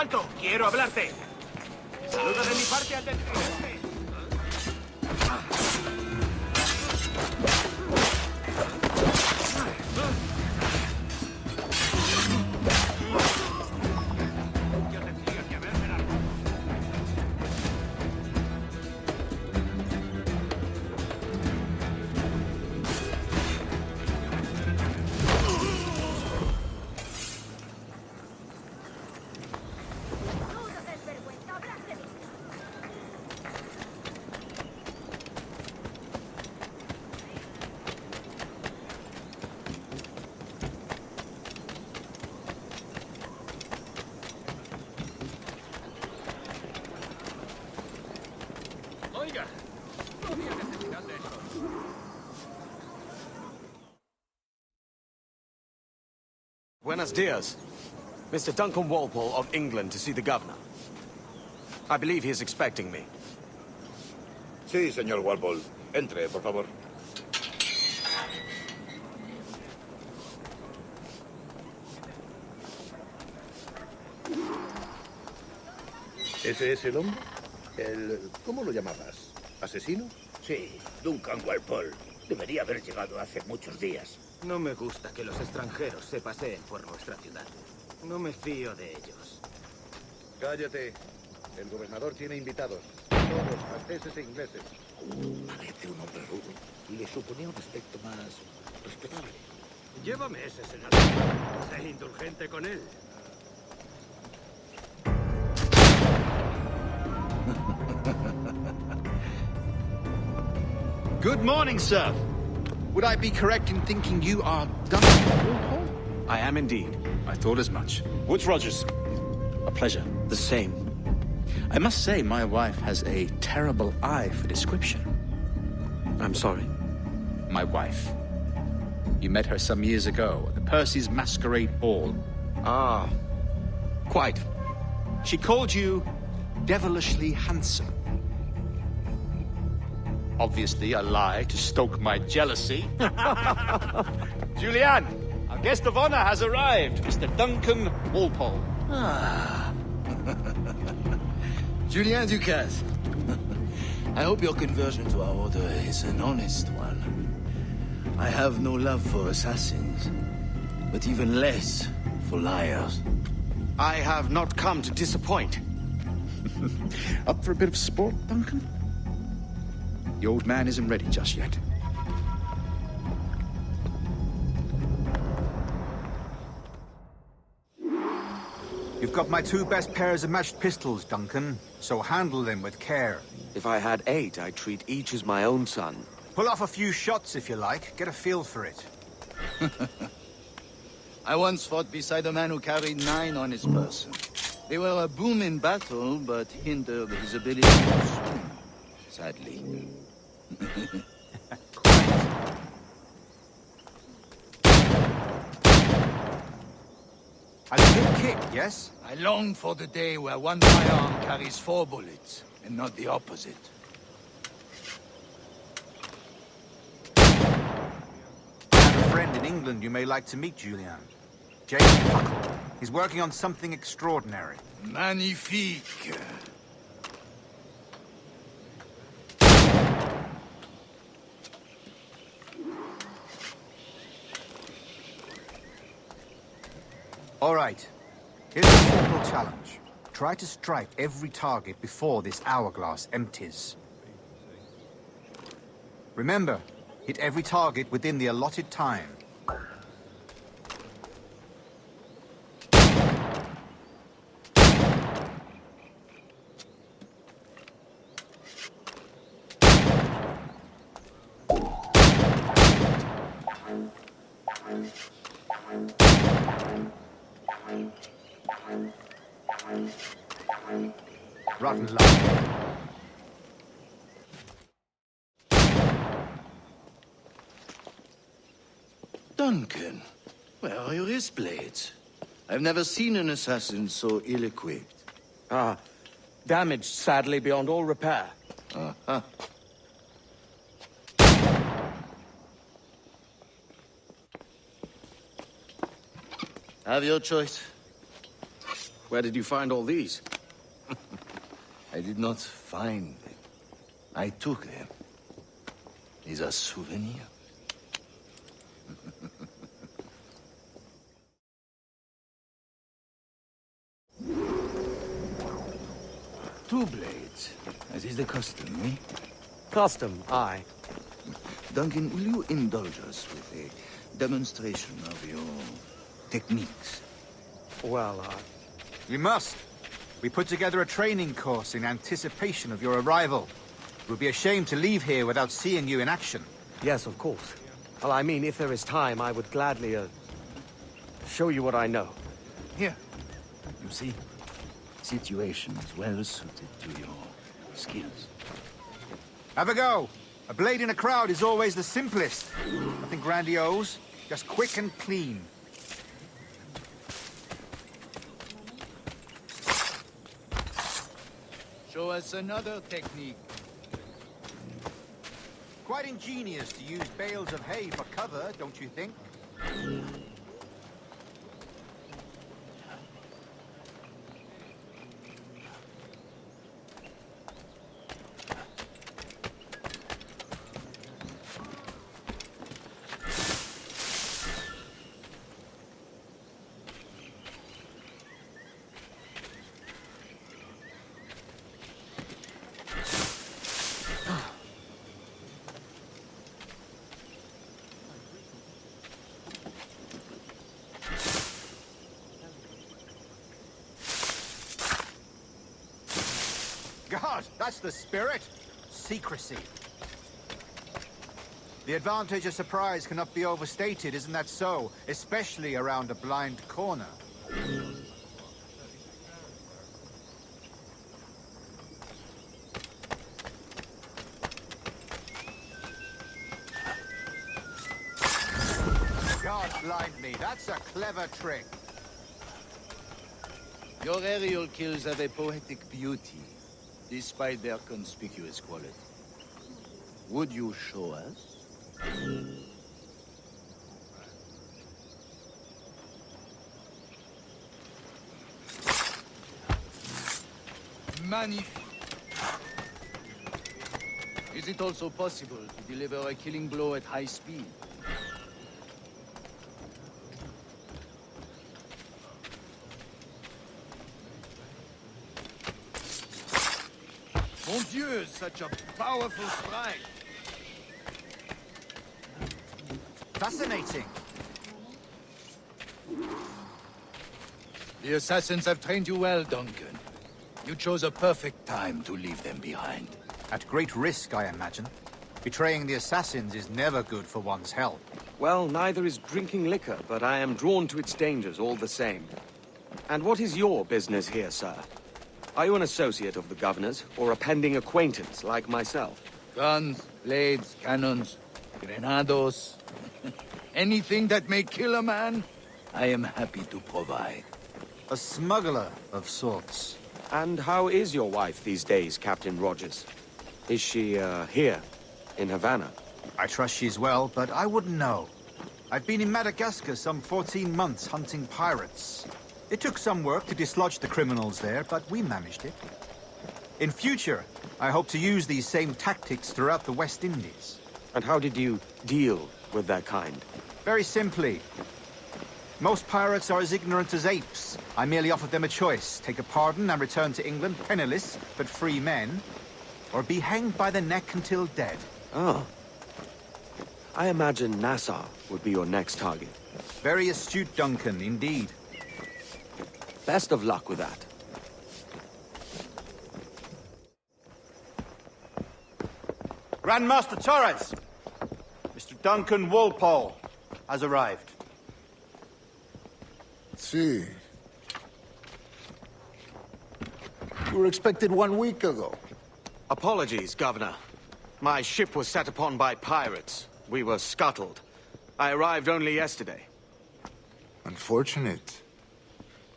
[SPEAKER 12] ¡Alto! ¡Quiero hablarte! Saluda de mi parte al del tridente.
[SPEAKER 3] Oiga, no había necesidad de eso.
[SPEAKER 2] Buenos dias. Mr. Duncan Walpole of England to see the governor. I believe he is expecting me.
[SPEAKER 16] Sí, señor Walpole. Entre, por favor. ¿Ese es el hombre? ¿Cómo lo llamabas? ¿Asesino?
[SPEAKER 11] Sí, Duncan Walpole. Debería haber llegado hace muchos días.
[SPEAKER 17] No me gusta que los extranjeros se paseen por nuestra ciudad. No me fío de ellos.
[SPEAKER 16] Cállate. El gobernador tiene invitados. Todos franceses e ingleses.
[SPEAKER 11] Parece un hombre rudo. Le suponía un aspecto más respetable.
[SPEAKER 12] Llévame ese senador. Sé indulgente con él.
[SPEAKER 1] Good morning, sir. Would I be correct in thinking you are Duncan Walpole?
[SPEAKER 2] I am indeed.
[SPEAKER 18] I thought as much. Woods Rogers. A pleasure.
[SPEAKER 2] The same.
[SPEAKER 18] I must say, my wife has a terrible eye for description.
[SPEAKER 2] I'm sorry.
[SPEAKER 18] My wife. You met her some years ago at the Percy's Masquerade Ball.
[SPEAKER 2] Ah, quite.
[SPEAKER 18] She called you devilishly handsome. Obviously a lie to stoke my jealousy. Julianne, our guest of honor has arrived, Mr. Duncan Walpole.
[SPEAKER 19] Ah. Julien Ducasse. I hope your conversion to our order is an honest one. I have no love for assassins, but even less for liars.
[SPEAKER 2] I have not come to disappoint.
[SPEAKER 18] Up for a bit of sport, Duncan? The old man isn't ready just yet.
[SPEAKER 20] You've got my 2 best pairs of matched pistols, Duncan, so handle them with care.
[SPEAKER 2] If I had 8, I'd treat each as my own son.
[SPEAKER 20] Pull off a few shots if you like, get a feel for it.
[SPEAKER 19] I once fought beside a man who carried 9 on his person. They were a boom in battle, but hindered his ability to swim, sadly.
[SPEAKER 20] A good kick, yes?
[SPEAKER 19] I long for the day where one firearm carries 4 bullets, and not the opposite.
[SPEAKER 20] I have a friend in England you may like to meet, Julian. James Puckle. He's working on something extraordinary.
[SPEAKER 19] Magnifique.
[SPEAKER 20] All right. Here's a simple challenge. Try to strike every target before this hourglass empties. Remember, hit every target within the allotted time. Rotten luck.
[SPEAKER 19] Duncan, where are your wrist blades? I've never seen an assassin so ill-equipped.
[SPEAKER 2] Ah, damaged sadly beyond all repair.
[SPEAKER 19] Uh-huh. Have your choice.
[SPEAKER 2] Where did you find all these?
[SPEAKER 19] I did not find them. I took them. Is a souvenir. Two blades, as is the custom, eh?
[SPEAKER 2] Custom, aye.
[SPEAKER 19] Duncan, will you indulge us with a demonstration of your techniques?
[SPEAKER 20] Well, we must. We put together a training course in anticipation of your arrival. It would be a shame to leave here without seeing you in action.
[SPEAKER 2] Yes, of course. Well, I mean, if there is time, I would gladly, show you what I know.
[SPEAKER 19] Here. You see? Situations well suited to your skills.
[SPEAKER 20] Have a go. A blade in a crowd is always the simplest. Nothing grandiose, just quick and clean.
[SPEAKER 18] Show us another technique.
[SPEAKER 20] Quite ingenious to use bales of hay for cover, don't you think? God, that's the spirit. Secrecy. The advantage of surprise cannot be overstated, isn't that so? Especially around a blind corner. God blind me, that's a clever trick.
[SPEAKER 19] Your aerial kills have a poetic beauty, despite their conspicuous quality. Would you show us? Magnifique. Is it also possible to deliver a killing blow at high speed?
[SPEAKER 1] Mon Dieu, such a powerful strike.
[SPEAKER 20] Fascinating.
[SPEAKER 18] The assassins have trained you well, Duncan. You chose a perfect time to leave them behind.
[SPEAKER 20] At great risk, I imagine. Betraying the assassins is never good for one's health.
[SPEAKER 2] Well, neither is drinking liquor, but I am drawn to its dangers all the same. And what is your business here, sir? Are you an associate of the governor's, or a pending acquaintance like myself?
[SPEAKER 18] Guns, blades, cannons, grenados. Anything that may kill a man, I am happy to provide.
[SPEAKER 20] A smuggler of sorts.
[SPEAKER 2] And how is your wife these days, Captain Rogers? Is she, here, in Havana?
[SPEAKER 20] I trust she's well, but I wouldn't know. I've been in Madagascar some 14 months hunting pirates. It took some work to dislodge the criminals there, but we managed it. In future, I hope to use these same tactics throughout the West Indies.
[SPEAKER 2] And how did you deal with that kind?
[SPEAKER 20] Very simply. Most pirates are as ignorant as apes. I merely offered them a choice. Take a pardon and return to England penniless, but free men. Or be hanged by the neck until dead.
[SPEAKER 2] Oh. I imagine Nassau would be your next target.
[SPEAKER 20] Very astute, Duncan, indeed.
[SPEAKER 2] Best of luck with that.
[SPEAKER 1] Grandmaster Torres! Mr. Duncan Walpole has arrived.
[SPEAKER 21] See. You were expected 1 week ago.
[SPEAKER 2] Apologies, Governor. My ship was set upon by pirates. We were scuttled. I arrived only yesterday.
[SPEAKER 21] Unfortunate.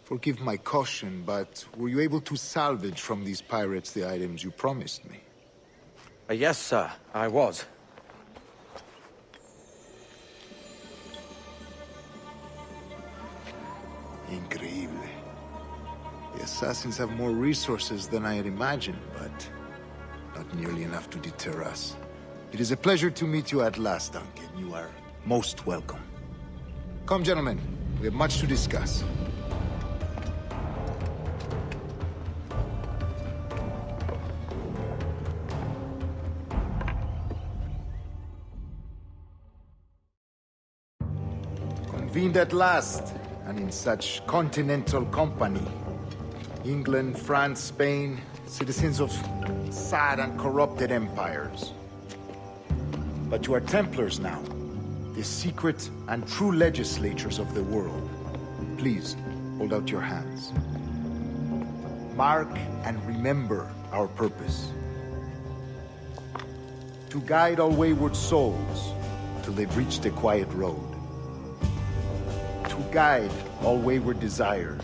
[SPEAKER 21] Forgive my caution, but were you able to salvage from these pirates the items you promised me?
[SPEAKER 2] Yes, sir, I was.
[SPEAKER 21] Increíble. assassins have more resources than I had imagined, but not nearly enough to deter us. It is a pleasure to meet you at last, Duncan. You are most welcome. Come, gentlemen. We have much to discuss. Convened at last, and in such continental company. England, France, Spain, citizens of sad and corrupted empires. But you are Templars now, the secret and true legislators of the world. Please, hold out your hands. Mark and remember our purpose. To guide all wayward souls till they've reached the quiet road. To guide all wayward desire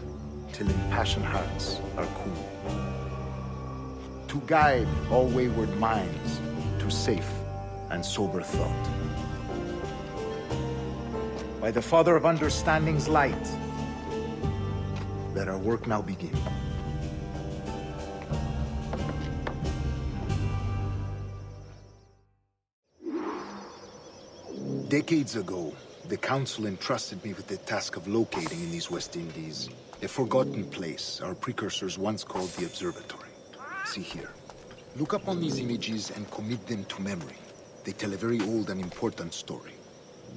[SPEAKER 21] till impassioned hearts are cool. To guide all wayward minds to safe and sober thought. By the Father of Understanding's light, let our work now begin. Decades ago, the Council entrusted me with the task of locating in these West Indies a forgotten place our precursors once called the Observatory. See here. Look up on these images and commit them to memory. They tell a very old and important story.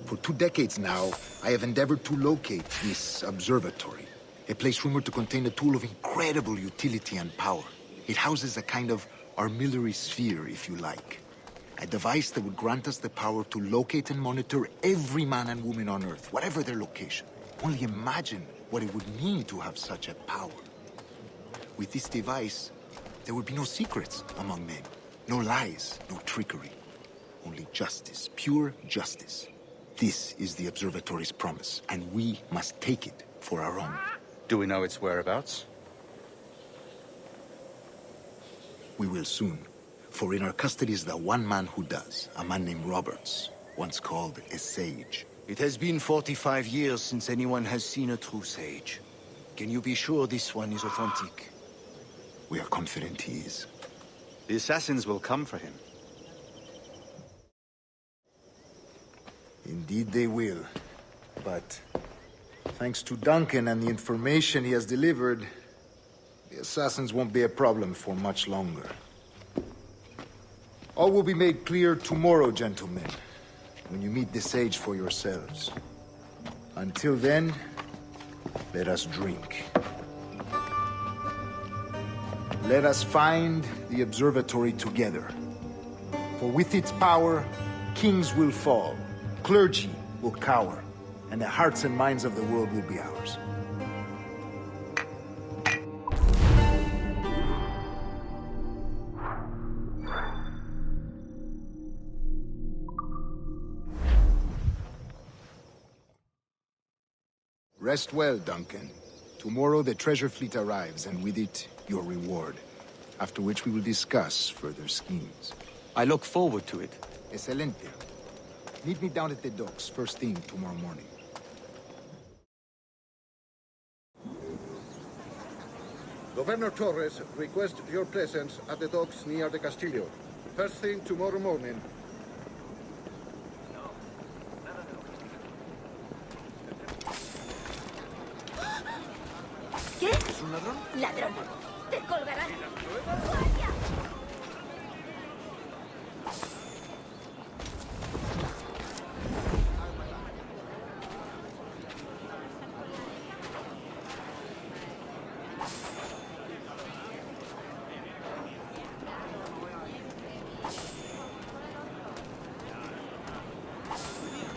[SPEAKER 21] For 2 decades now, I have endeavored to locate this observatory, a place rumored to contain a tool of incredible utility and power. It houses a kind of armillary sphere, if you like. A device that would grant us the power to locate and monitor every man and woman on Earth, whatever their location. Only imagine what it would mean to have such a power. With this device, there would be no secrets among men, no lies, no trickery. Only justice, pure justice. This is the Observatory's promise, and we must take it for our own.
[SPEAKER 8] Do we know its whereabouts?
[SPEAKER 21] We will soon. For in our custody is the one man who does, a man named Roberts, once called a sage.
[SPEAKER 19] It has been 45 years since anyone has seen a true sage. Can you be sure this one is authentic?
[SPEAKER 21] We are confident he is.
[SPEAKER 8] The assassins will come for him.
[SPEAKER 21] Indeed they will. But thanks to Duncan and the information he has delivered, the assassins won't be a problem for much longer. All will be made clear tomorrow, gentlemen, when you meet the sage for yourselves. Until then, let us drink. Let us find the observatory together. For with its power, kings will fall, clergy will cower, and the hearts and minds of the world will be ours. Rest well, Duncan. Tomorrow the treasure fleet arrives, and with it, your reward. After which we will discuss further schemes.
[SPEAKER 2] I look forward to it.
[SPEAKER 21] Excelente. Meet me down at the docks first thing tomorrow morning.
[SPEAKER 16] Governor Torres requests your presence at the docks near the Castillo. First thing tomorrow morning.
[SPEAKER 5] ¿Qué?
[SPEAKER 21] ¿Es un ladrón?
[SPEAKER 5] Ladrón. Te colgarán. ¡Guardia!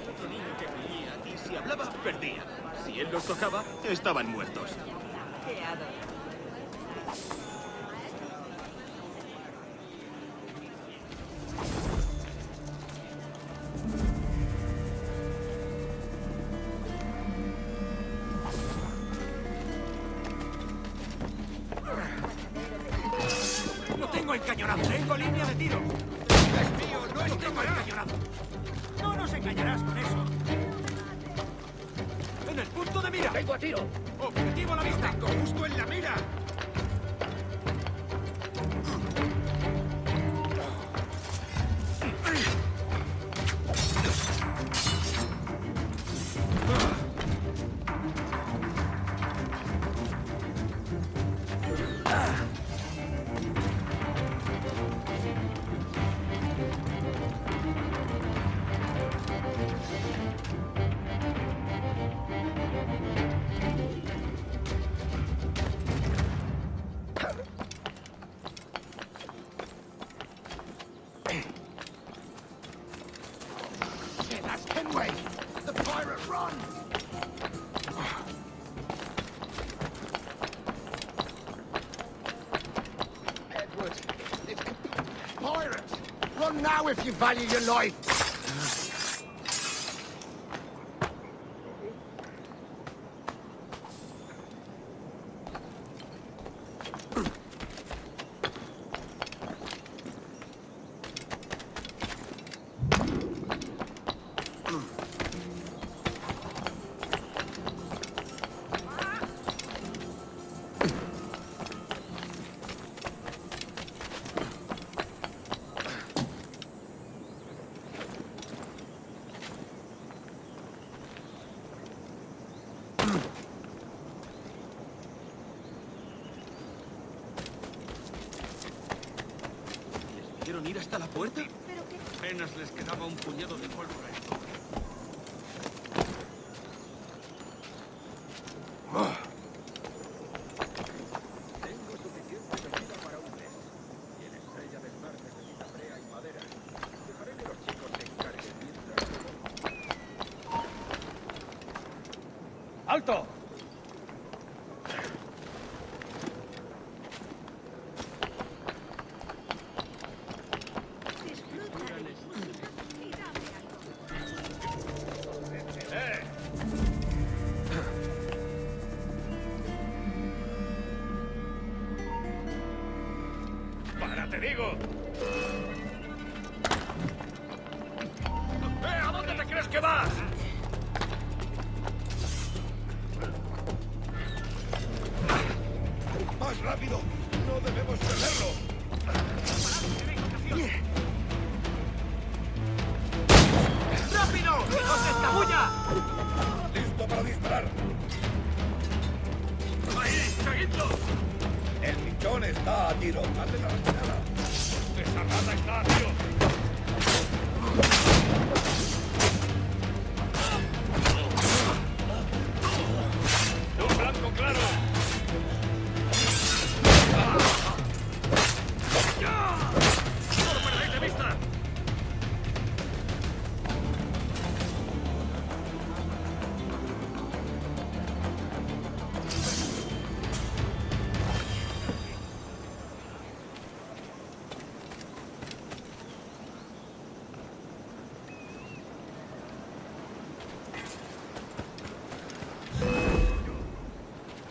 [SPEAKER 12] Otro niño que veía y si hablaba, perdía. Si él los tocaba, estaban muertos.
[SPEAKER 3] ¡No tengo encañonado! ¡Tengo línea de tiro! ¡Es mío! ¡No tengo encañonado! ¡No nos engañarás con eso! ¡En el punto de mira!
[SPEAKER 11] ¡Tengo a tiro!
[SPEAKER 3] ¡Objetivo a la vista!
[SPEAKER 12] ¡Tengo justo en la mira!
[SPEAKER 7] on now if you value your life!
[SPEAKER 3] ¿Quieren ir hasta la puerta? Apenas les quedaba un puñado de pólvora.
[SPEAKER 11] Tengo suficiente comida para un mes. Y el estrella del mar necesita brea y madera. Dejaré que los chicos se encarguen mientras...
[SPEAKER 1] ¡Alto!
[SPEAKER 12] ¡Para, te digo! ¿A dónde te crees que vas?
[SPEAKER 7] ¡Más rápido! ¡No debemos perderlo!
[SPEAKER 3] ¡Rápido! ¡No se escabulla!
[SPEAKER 7] ¡Listo para disparar!
[SPEAKER 12] ¡Ahí! ¡Seguidlo!
[SPEAKER 7] El pichón está a tiro. ¡Hazle la retirada!
[SPEAKER 12] ¡Esa rata está a tiro! ¡Un blanco claro! ¡No lo perdáis de vista!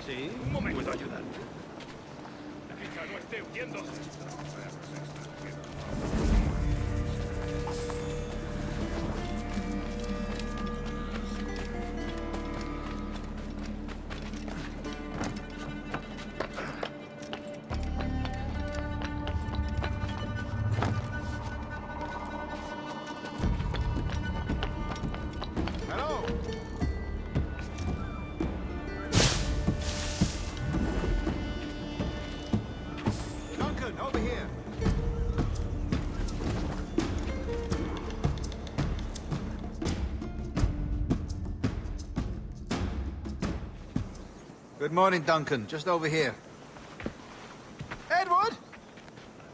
[SPEAKER 3] Sí,
[SPEAKER 12] Un momento.
[SPEAKER 3] puedo ayudar.
[SPEAKER 12] Quizá no esté huyendo.
[SPEAKER 15] Hello. Duncan, over here. Good morning, Duncan. Just over here.
[SPEAKER 1] Edward?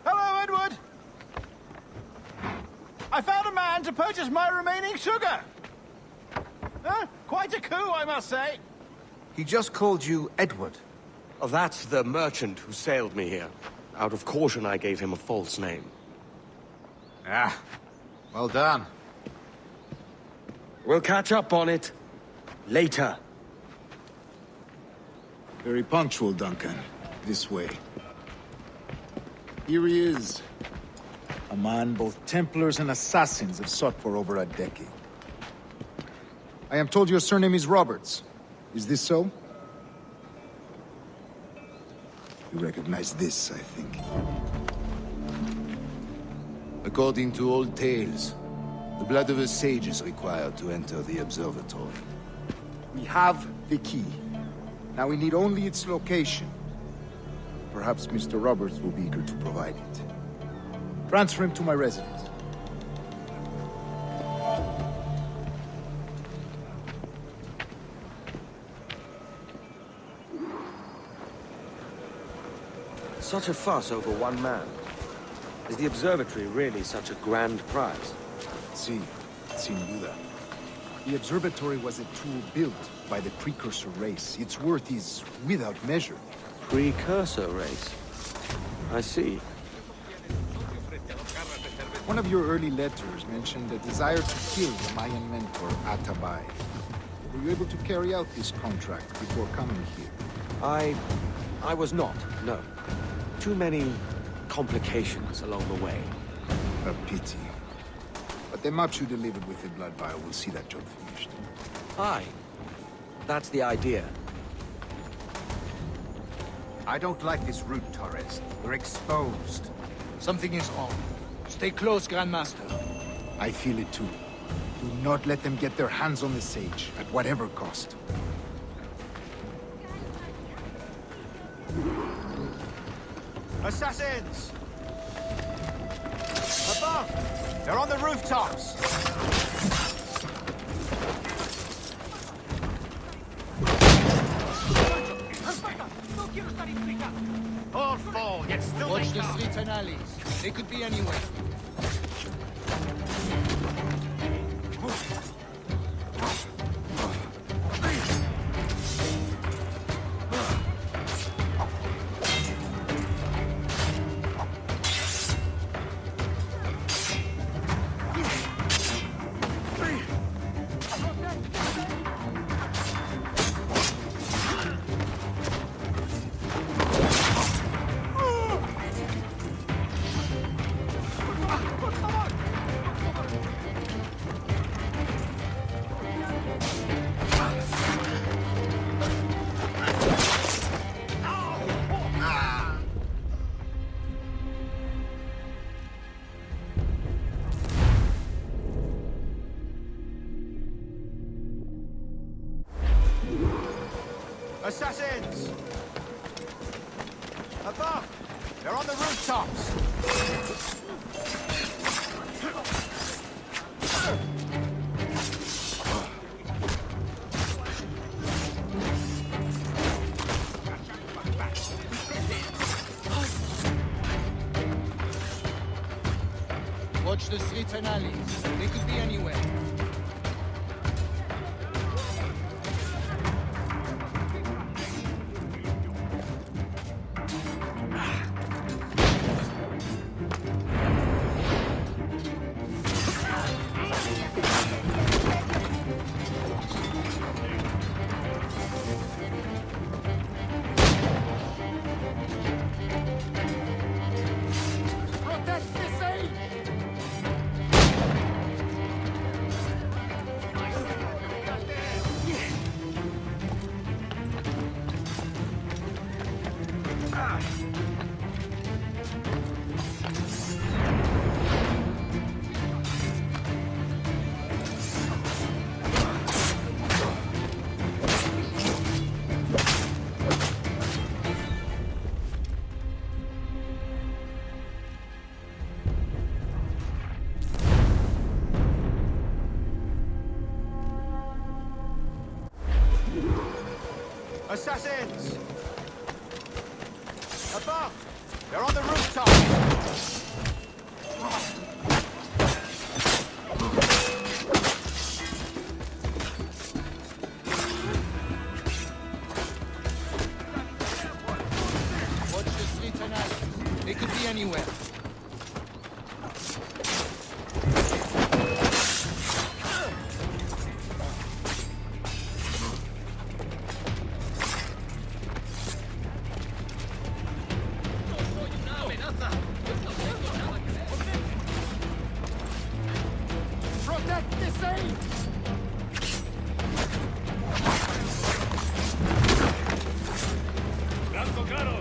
[SPEAKER 1] Hello, Edward! I found a man to purchase my remaining sugar! Huh? Quite a coup, I must say.
[SPEAKER 20] He just called you Edward.
[SPEAKER 2] Oh, that's the merchant who sailed me here. Out of caution, I gave him a false name.
[SPEAKER 20] Ah, well done.
[SPEAKER 2] We'll catch up on it later.
[SPEAKER 21] Very punctual, Duncan. This way. Here he is. A man both Templars and Assassins have sought for over a decade. I am told your surname is Roberts. Is this so? You recognize this, I think.
[SPEAKER 19] According to old tales, the blood of a sage is required to enter the observatory.
[SPEAKER 21] We have the key. Now we need only its location. Perhaps Mr. Roberts will be eager to provide it. Transfer him to my residence.
[SPEAKER 2] Such a fuss over one man. Is the observatory really such a grand prize?
[SPEAKER 21] Sí, sin duda. The observatory was a tool built by the precursor race. Its worth is without measure.
[SPEAKER 2] Precursor race? I see.
[SPEAKER 21] One of your early letters mentioned a desire to kill the Mayan mentor, Atabay. Were you able to carry out this contract before coming here?
[SPEAKER 2] I was not, no. Too many complications along the way.
[SPEAKER 21] A pity. But the maps you delivered with the blood vial will see that job finished.
[SPEAKER 2] Aye. That's the idea.
[SPEAKER 20] I don't like this route, Torres. We're exposed.
[SPEAKER 18] Something is wrong. Stay close, Grandmaster.
[SPEAKER 21] I feel it too. Do not let them get their hands on the sage, at whatever cost.
[SPEAKER 20] Assassins! Above! They're on the rooftops!
[SPEAKER 12] All fall, yet still
[SPEAKER 18] Watch
[SPEAKER 12] they
[SPEAKER 18] the
[SPEAKER 12] come.
[SPEAKER 18] streets and alleys. They could be anywhere.
[SPEAKER 20] Assassins! Above! They're on the rooftops!
[SPEAKER 18] Watch the streets and alleys. They could be anywhere.
[SPEAKER 20] Assassins! Above! They're on the rooftops!
[SPEAKER 18] Watch the streets and alleys. They could be anywhere.
[SPEAKER 11] Protect the sage!
[SPEAKER 12] Blanco claro.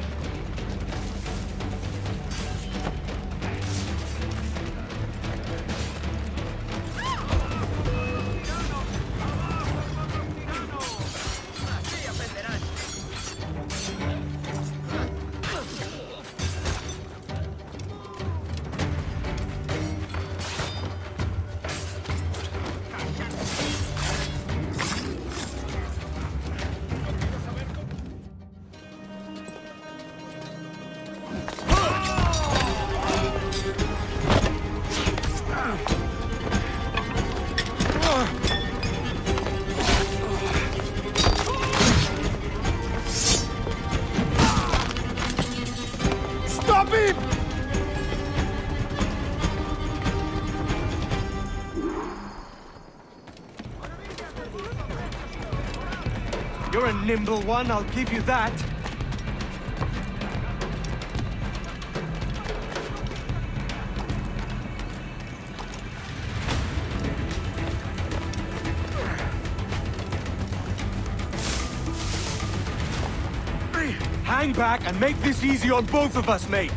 [SPEAKER 2] You're a nimble one, I'll give you that. Hang back and make this easy on both of us, mate.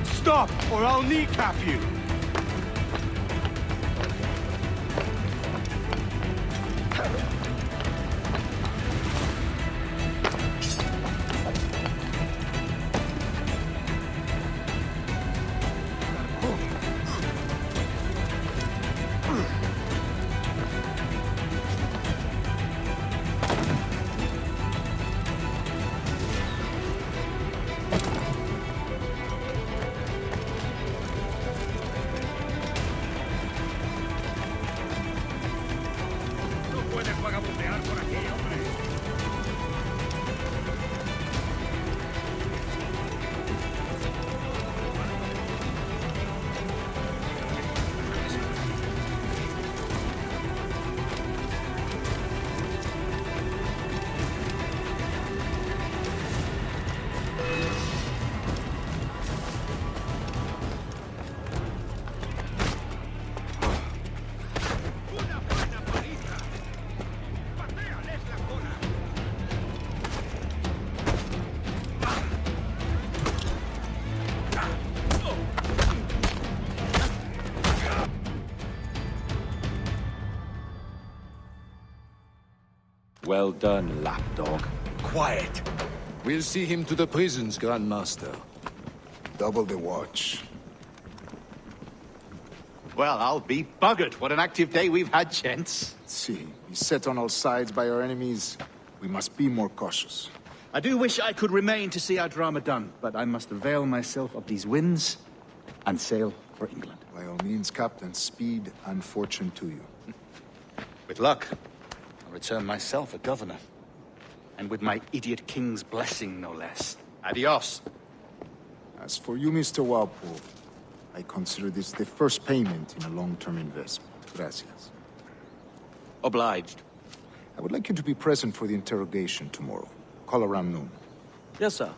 [SPEAKER 2] Stop, or I'll kneecap you!
[SPEAKER 9] Well done, lapdog.
[SPEAKER 21] Quiet.
[SPEAKER 18] We'll see him to the prisons, Grandmaster.
[SPEAKER 21] Double the watch.
[SPEAKER 8] Well, I'll be buggered. What an active day we've had, gents.
[SPEAKER 21] See, he's set on all sides by our enemies. We must be more cautious.
[SPEAKER 8] I do wish I could remain to see our drama done, but I must avail myself of these winds and sail for England.
[SPEAKER 21] By all means, Captain, speed and fortune to you.
[SPEAKER 8] With luck, I'll return myself a governor. And with my idiot king's blessing, no less. Adios.
[SPEAKER 21] As for you, Mr. Walpole, I consider this the first payment in a long-term investment. Gracias.
[SPEAKER 2] Obliged.
[SPEAKER 21] I would like you to be present for the interrogation tomorrow. Call around noon.
[SPEAKER 2] Yes, sir.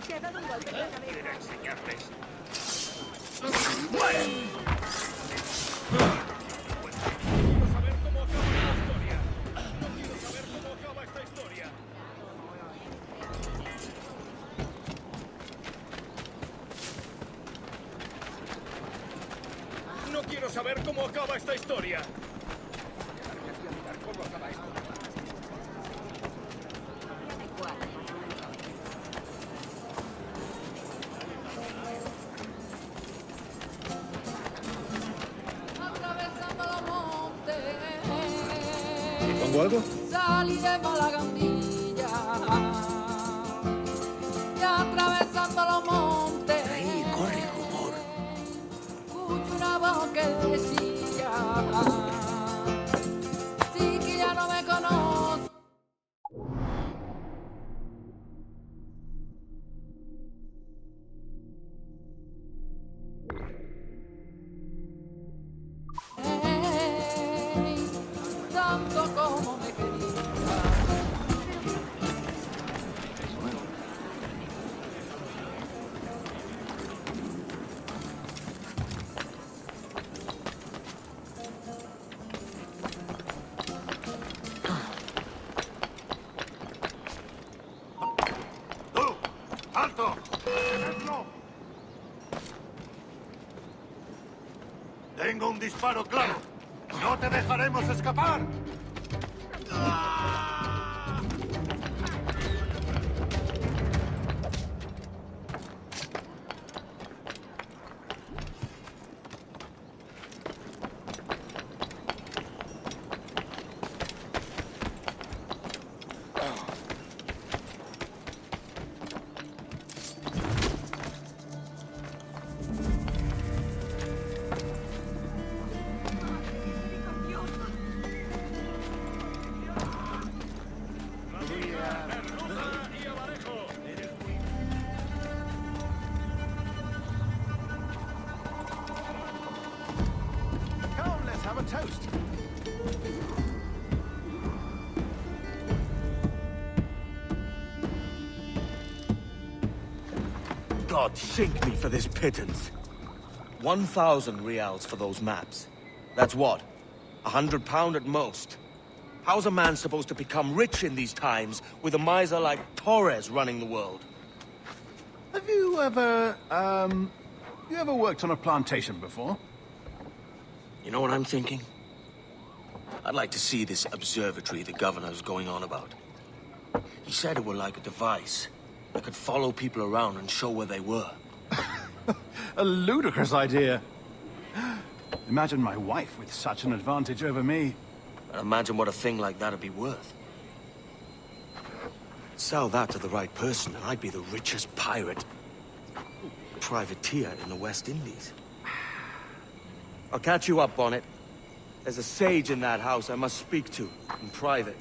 [SPEAKER 5] Te ha dado un golpe en la cabeza.
[SPEAKER 12] Quiero enseñarles. No quiero saber cómo acaba esta historia. ¿Cómo acaba esto?
[SPEAKER 20] ¿Pongo algo?
[SPEAKER 22] Saliremos la gambilla y atravesando los montes.
[SPEAKER 19] Ahí corre rumor.
[SPEAKER 22] Escucho una voz que decía: sí, que ya no me conoce. Tanto como me quería.
[SPEAKER 7] ¡Alto! ¡Dentro! Tengo un disparo claro. ¡No te dejaremos escapar!
[SPEAKER 1] Come, let's have a toast.
[SPEAKER 2] God sink me for this pittance. 1,000 reals for those maps. That's what? £100 at most. How's a man supposed to become rich in these times with a miser like Torres running the world?
[SPEAKER 1] Have you ever, worked on a plantation before?
[SPEAKER 2] You know what I'm thinking? I'd like to see this observatory the governor's going on about. He said it were like a device that could follow people around and show where they were.
[SPEAKER 1] A ludicrous idea. Imagine my wife with such an advantage over me.
[SPEAKER 2] And imagine what a thing like that'd be worth. Sell that to the right person and I'd be the richest pirate, privateer in the West Indies. I'll catch you up on it. There's a sage in that house I must speak to in private.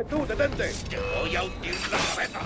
[SPEAKER 11] ¡Tú, detente! ¡Te voy a hundir la cabeza!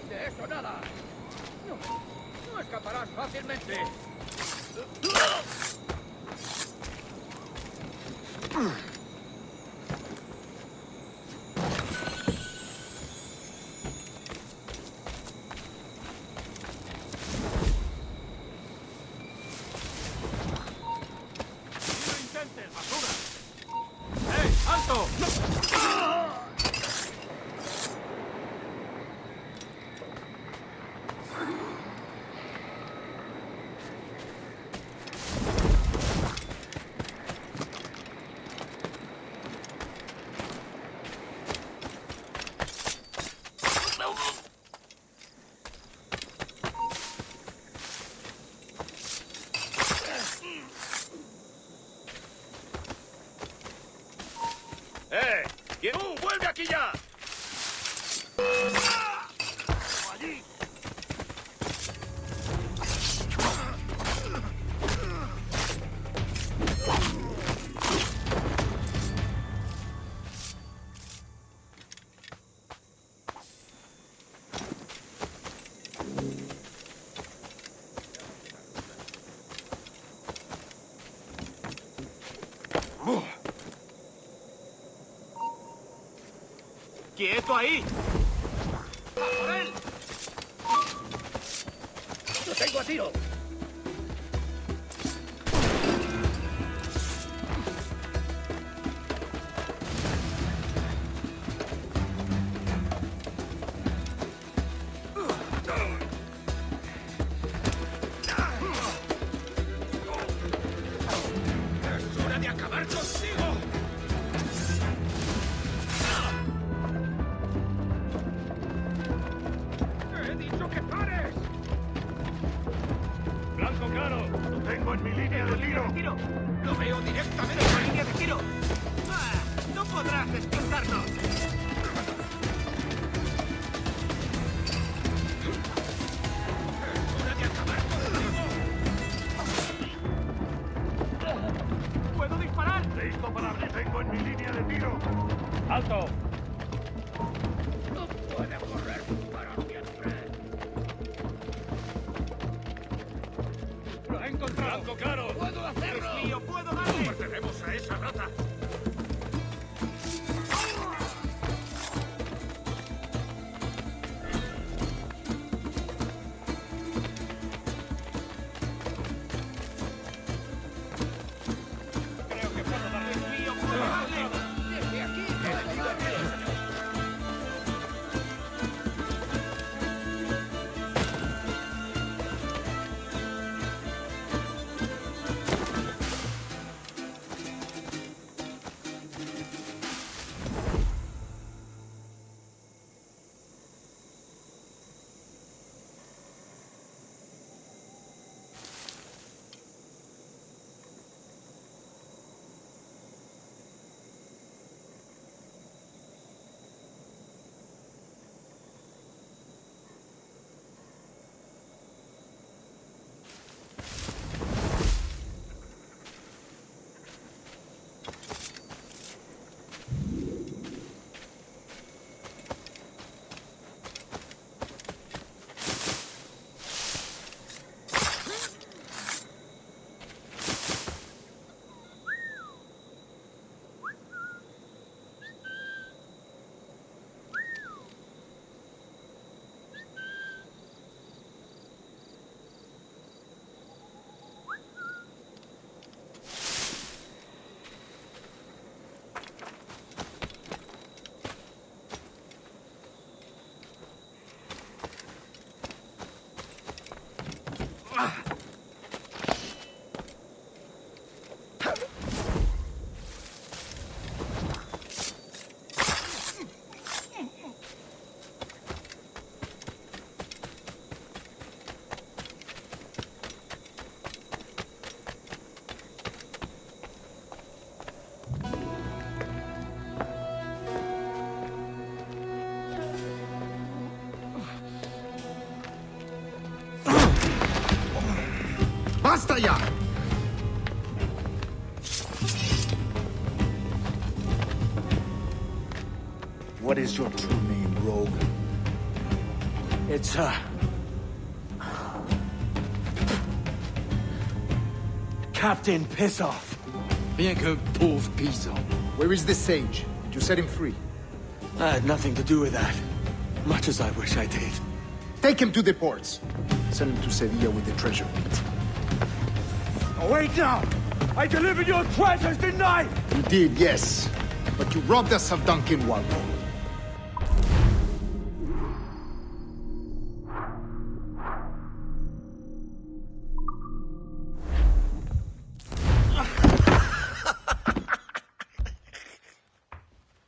[SPEAKER 11] De eso nada. No escaparás fácilmente.
[SPEAKER 3] allí!
[SPEAKER 12] ¡Quieto ahí!
[SPEAKER 3] ¡A por él! ¡Lo tengo a tiro! ¡Es hora de acabar contigo! ¡He dicho que pares!
[SPEAKER 12] ¡Blanco claro! ¡Lo tengo en mi línea de tiro!
[SPEAKER 3] ¡Lo veo directamente en la línea de tiro! ¡Ah! ¡No podrás desplazarnos! ¡Es hora de acabar contigo!
[SPEAKER 12] ¡Puedo disparar! ¡Listo para abrir! ¡Tengo en mi línea de tiro! ¡Alto!
[SPEAKER 3] ¡No puede correr para siempre!
[SPEAKER 12] ¡Lo he encontrado! ¡Blanco claro!
[SPEAKER 3] ¡Puedo hacerlo!
[SPEAKER 12] ¡Es mío! ¡Puedo darle! ¡Pertenemos a esa rata!
[SPEAKER 3] ¡Creo que puedo darle! ¡Es mío! ¡Puedo darle! ¡Desde aquí!
[SPEAKER 21] ¡Basta ya! What is your true name, rogue?
[SPEAKER 2] It's, Captain Pissoff.
[SPEAKER 19] Bien que pauvre paysan.
[SPEAKER 21] Where is the sage? Did you set him free?
[SPEAKER 2] I had nothing to do with that. Much as I wish I did.
[SPEAKER 21] Take him to the ports. Send him to Sevilla with the treasure.
[SPEAKER 1] Oh, wait now! I delivered your treasures, didn't I?
[SPEAKER 21] You did, yes. But you robbed us of Duncan Walpole.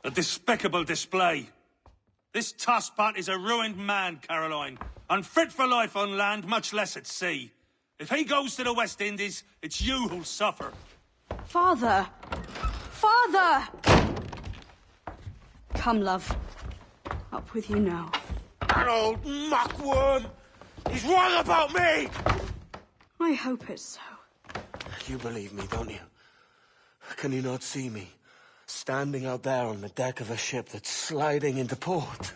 [SPEAKER 12] A despicable display. This tosspot is a ruined man, Caroline. Unfit for life on land, much less at sea. If he goes to the West Indies, it's you who'll suffer.
[SPEAKER 5] Father! Father! Come, love. Up with you now.
[SPEAKER 7] That old muckworm! He's wrong about me!
[SPEAKER 5] I hope it's so.
[SPEAKER 2] You believe me, don't you? Can you not see me? Standing out there on the deck of a ship that's sliding into port.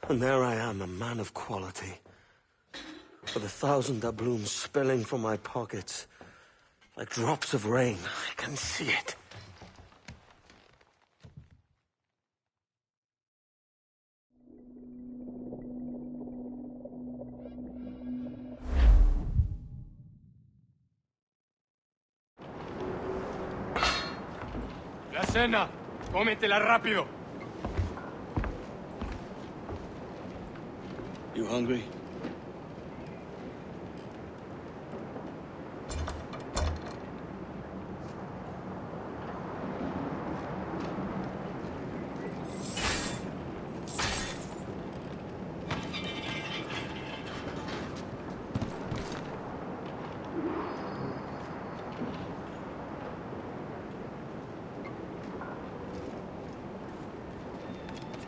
[SPEAKER 2] And there I am, a man of quality. With 1,000 doubloons spilling from my pockets. Like drops of rain. I can see it.
[SPEAKER 12] La cena. Cómetela rápido.
[SPEAKER 2] You hungry?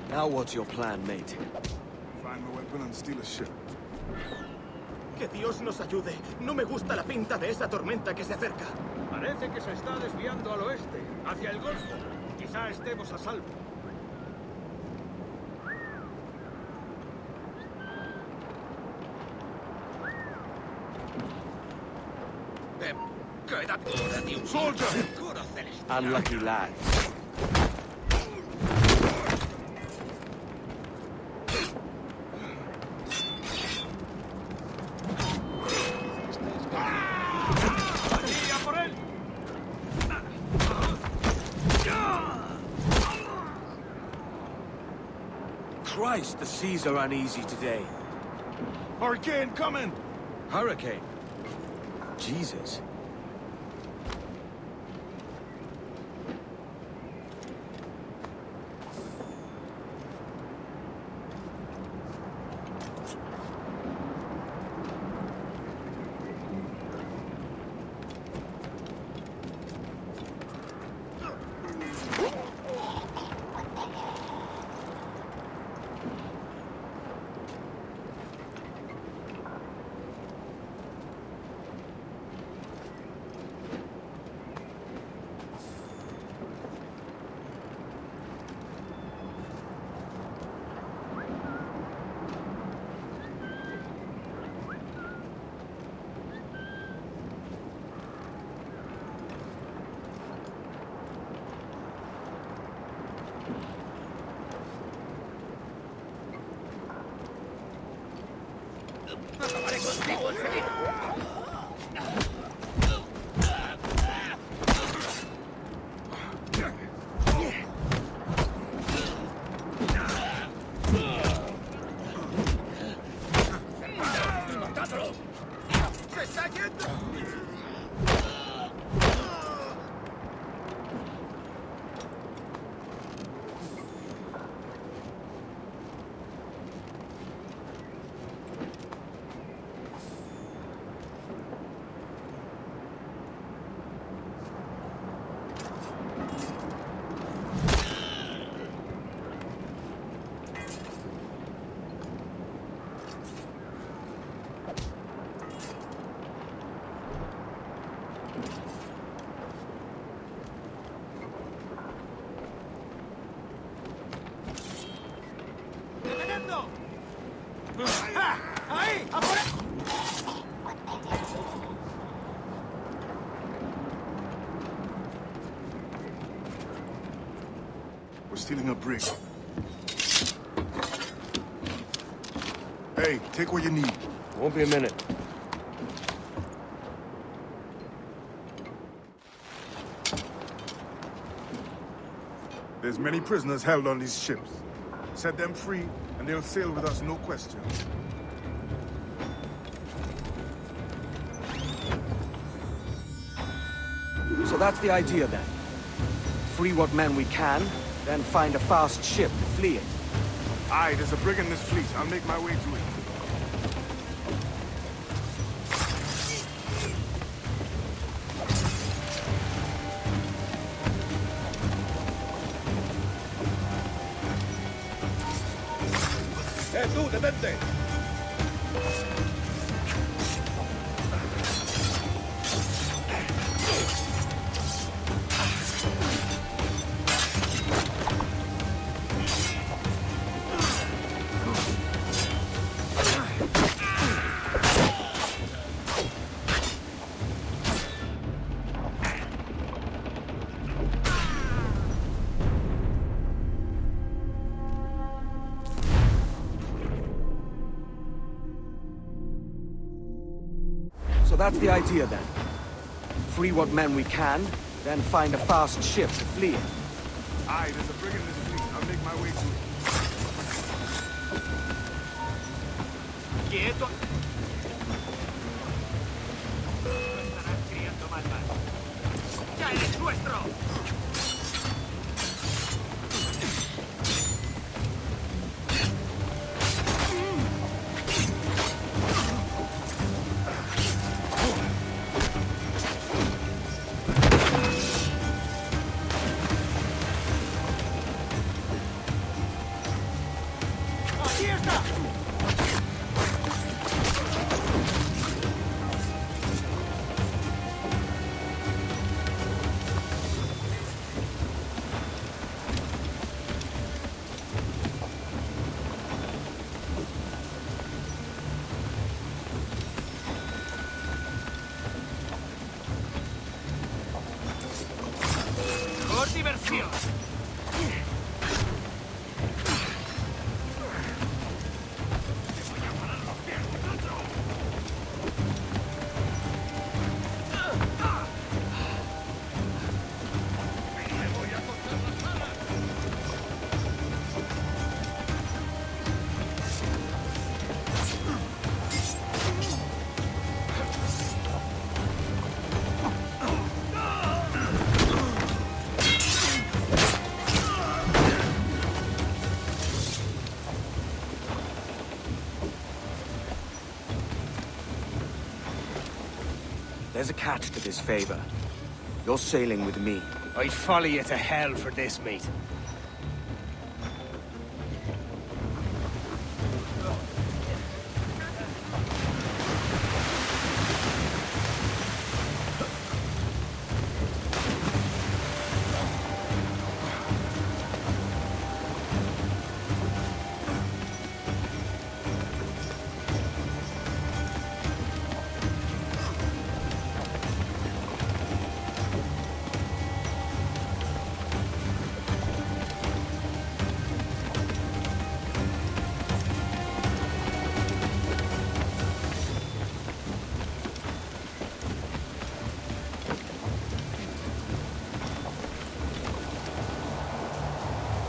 [SPEAKER 2] Now what's your plan, mate?
[SPEAKER 21] Find a weapon and steal a ship.
[SPEAKER 17] Que Dios nos ayude. No me gusta la pinta de esa tormenta que se acerca.
[SPEAKER 11] Parece que se está desviando al oeste, hacia el Golfo. Quizá estemos a salvo.
[SPEAKER 7] Soldier!
[SPEAKER 2] Unlucky lad. Christ, the seas are uneasy today.
[SPEAKER 7] Hurricane coming!
[SPEAKER 2] Hurricane? Jesus.
[SPEAKER 11] Acabaré contigo enseguida. ¡Matadlo! ¡Se está yendo! ¡Ahí! ¡A por él!
[SPEAKER 21] We're stealing a brig. Hey, take what you need.
[SPEAKER 2] Won't be a minute.
[SPEAKER 21] There's many prisoners held on these ships. Set them free, and they'll sail with us, no question.
[SPEAKER 2] So that's the idea then. Free what men we can, then find a fast ship to flee in.
[SPEAKER 21] Aye, there's a brig in this fleet. I'll make my way to it.
[SPEAKER 11] tú, detente!
[SPEAKER 2] So that's the idea then. Free what men we can, then find a fast ship to flee in.
[SPEAKER 1] Aye, there's a frigate in this fleet. I'll make my way to it.
[SPEAKER 3] ¡Quieto! No estarás criando malvados. ¡Ya eres nuestro! ¡Aquí está! ¡Por diversión!
[SPEAKER 2] There's a catch to this favor. You're sailing with me.
[SPEAKER 4] I'd follow you to hell for this, mate.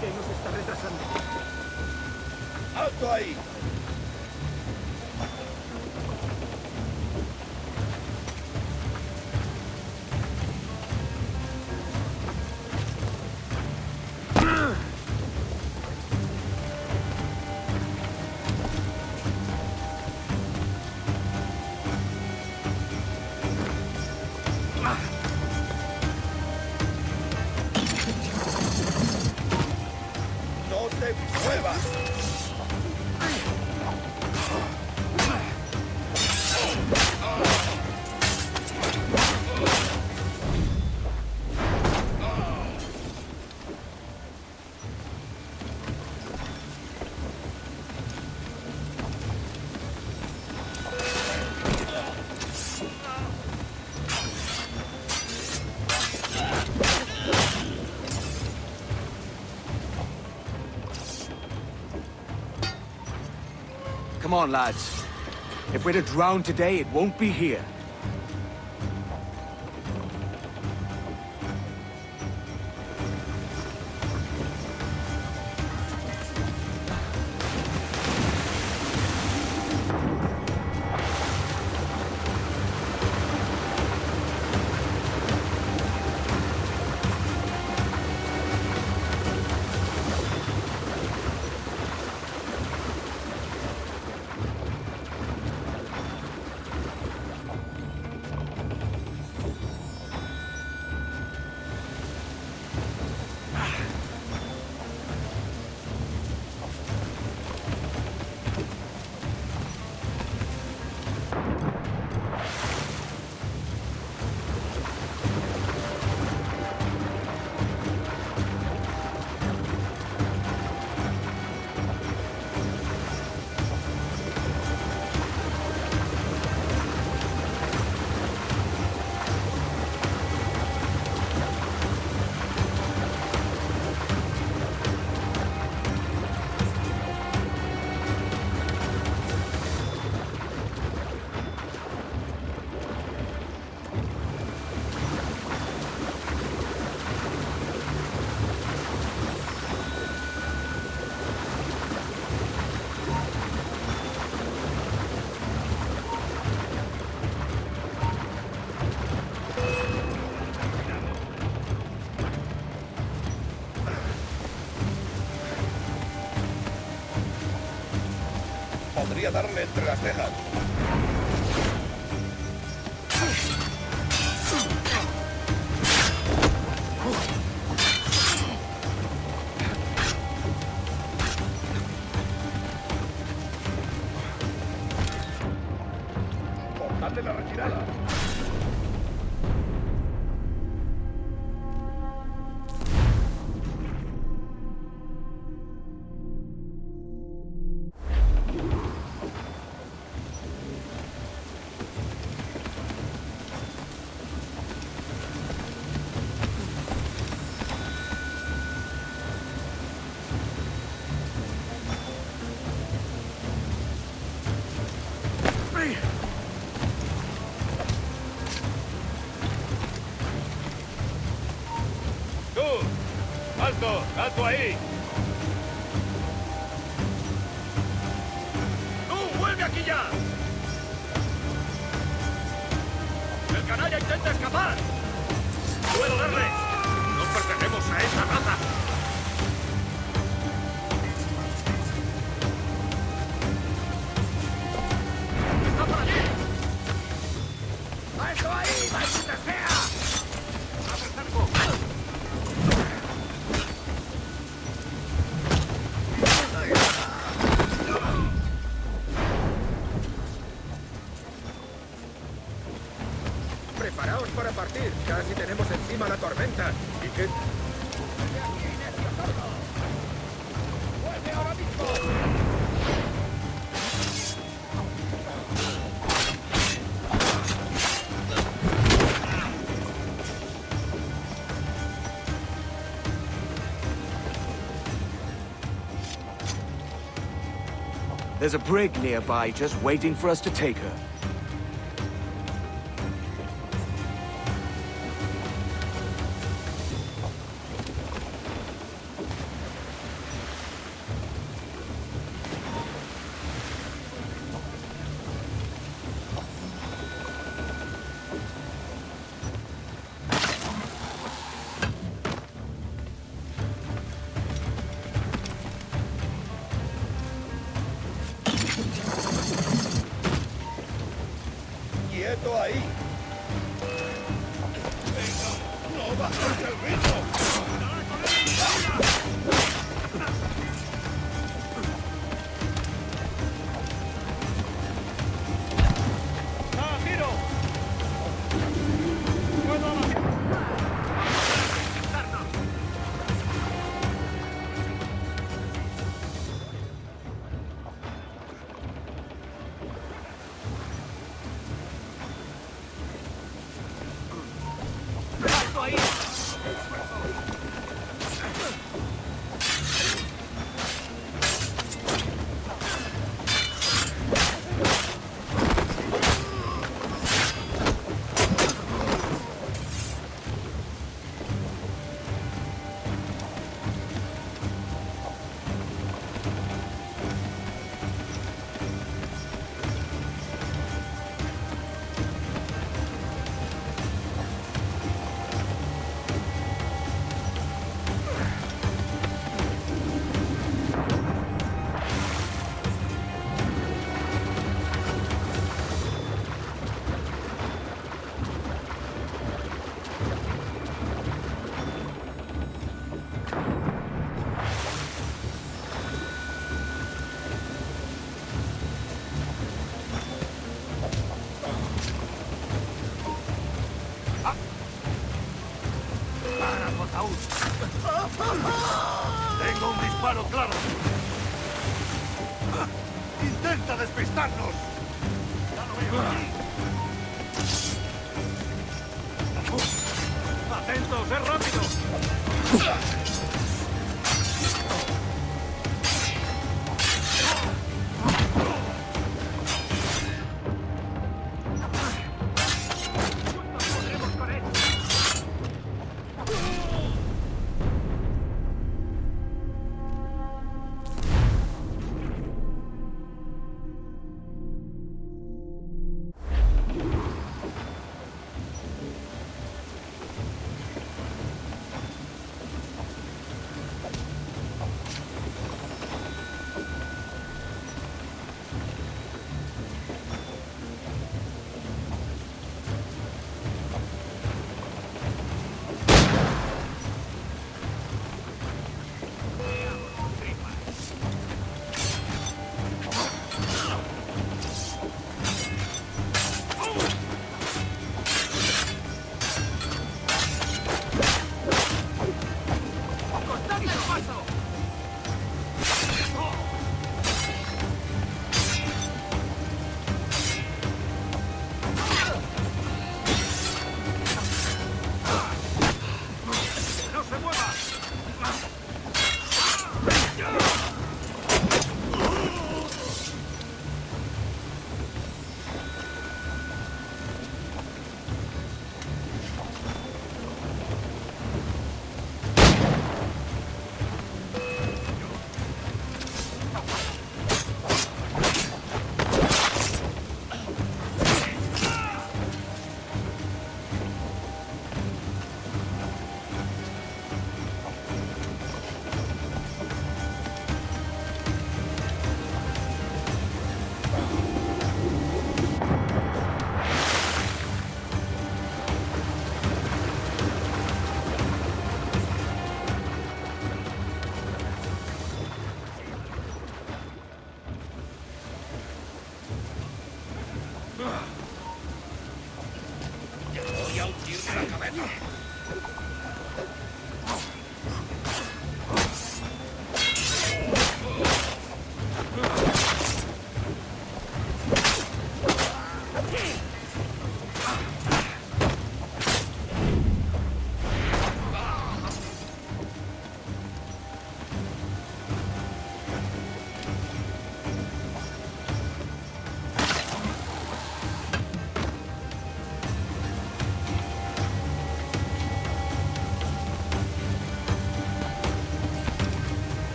[SPEAKER 3] ¿Qué nos está retrasando?
[SPEAKER 11] ¡Alto ahí! ¡No te muevas!
[SPEAKER 2] Come on, lads. If we're to drown today, it won't be here.
[SPEAKER 11] Podría darle entre las cejas. ¡Hazle la retirada!
[SPEAKER 12] ¡Alto! ¡Alto ahí!
[SPEAKER 11] ¡Tú, vuelve aquí ya! ¡El canalla intenta escapar! ¡Puedo darle! ¡No pertenecemos a esa raza! ¡Está por allí! ¡Alto ahí, maldita sea! ¡Abre el cerco!
[SPEAKER 15] Preparaos para partir. Casi tenemos encima la tormenta. ¿Y qué?
[SPEAKER 11] ¡Vuelve ahora mismo!
[SPEAKER 2] There's a brig nearby just waiting for us to take her.
[SPEAKER 11] ¡Quieto ahí! ¡No bajes el ritmo!
[SPEAKER 12] ¡Ah, tiro! ¡Puedo!
[SPEAKER 11] ¡Tengo un disparo claro! ¡Intenta despistarnos! ¡Ya lo veo aquí!
[SPEAKER 12] ¡Atentos! ¡Es rápido!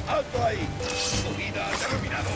[SPEAKER 11] ¡Alto ahí! ¡Subida ha terminado!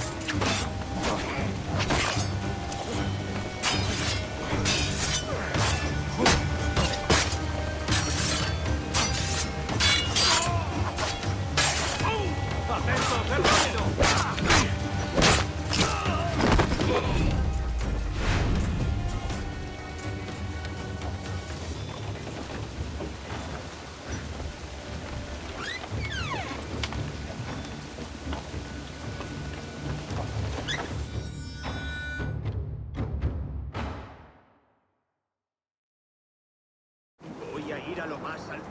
[SPEAKER 3] Voy a ir a lo más alto.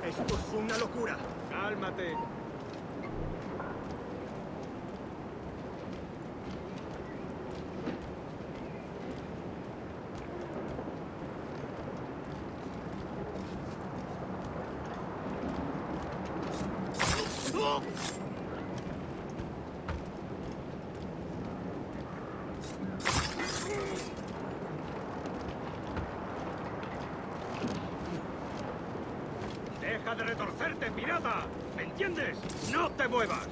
[SPEAKER 3] Esto es una locura. Cálmate. ¡Deja de retorcerte, pirata! ¿Me entiendes? ¡No te muevas!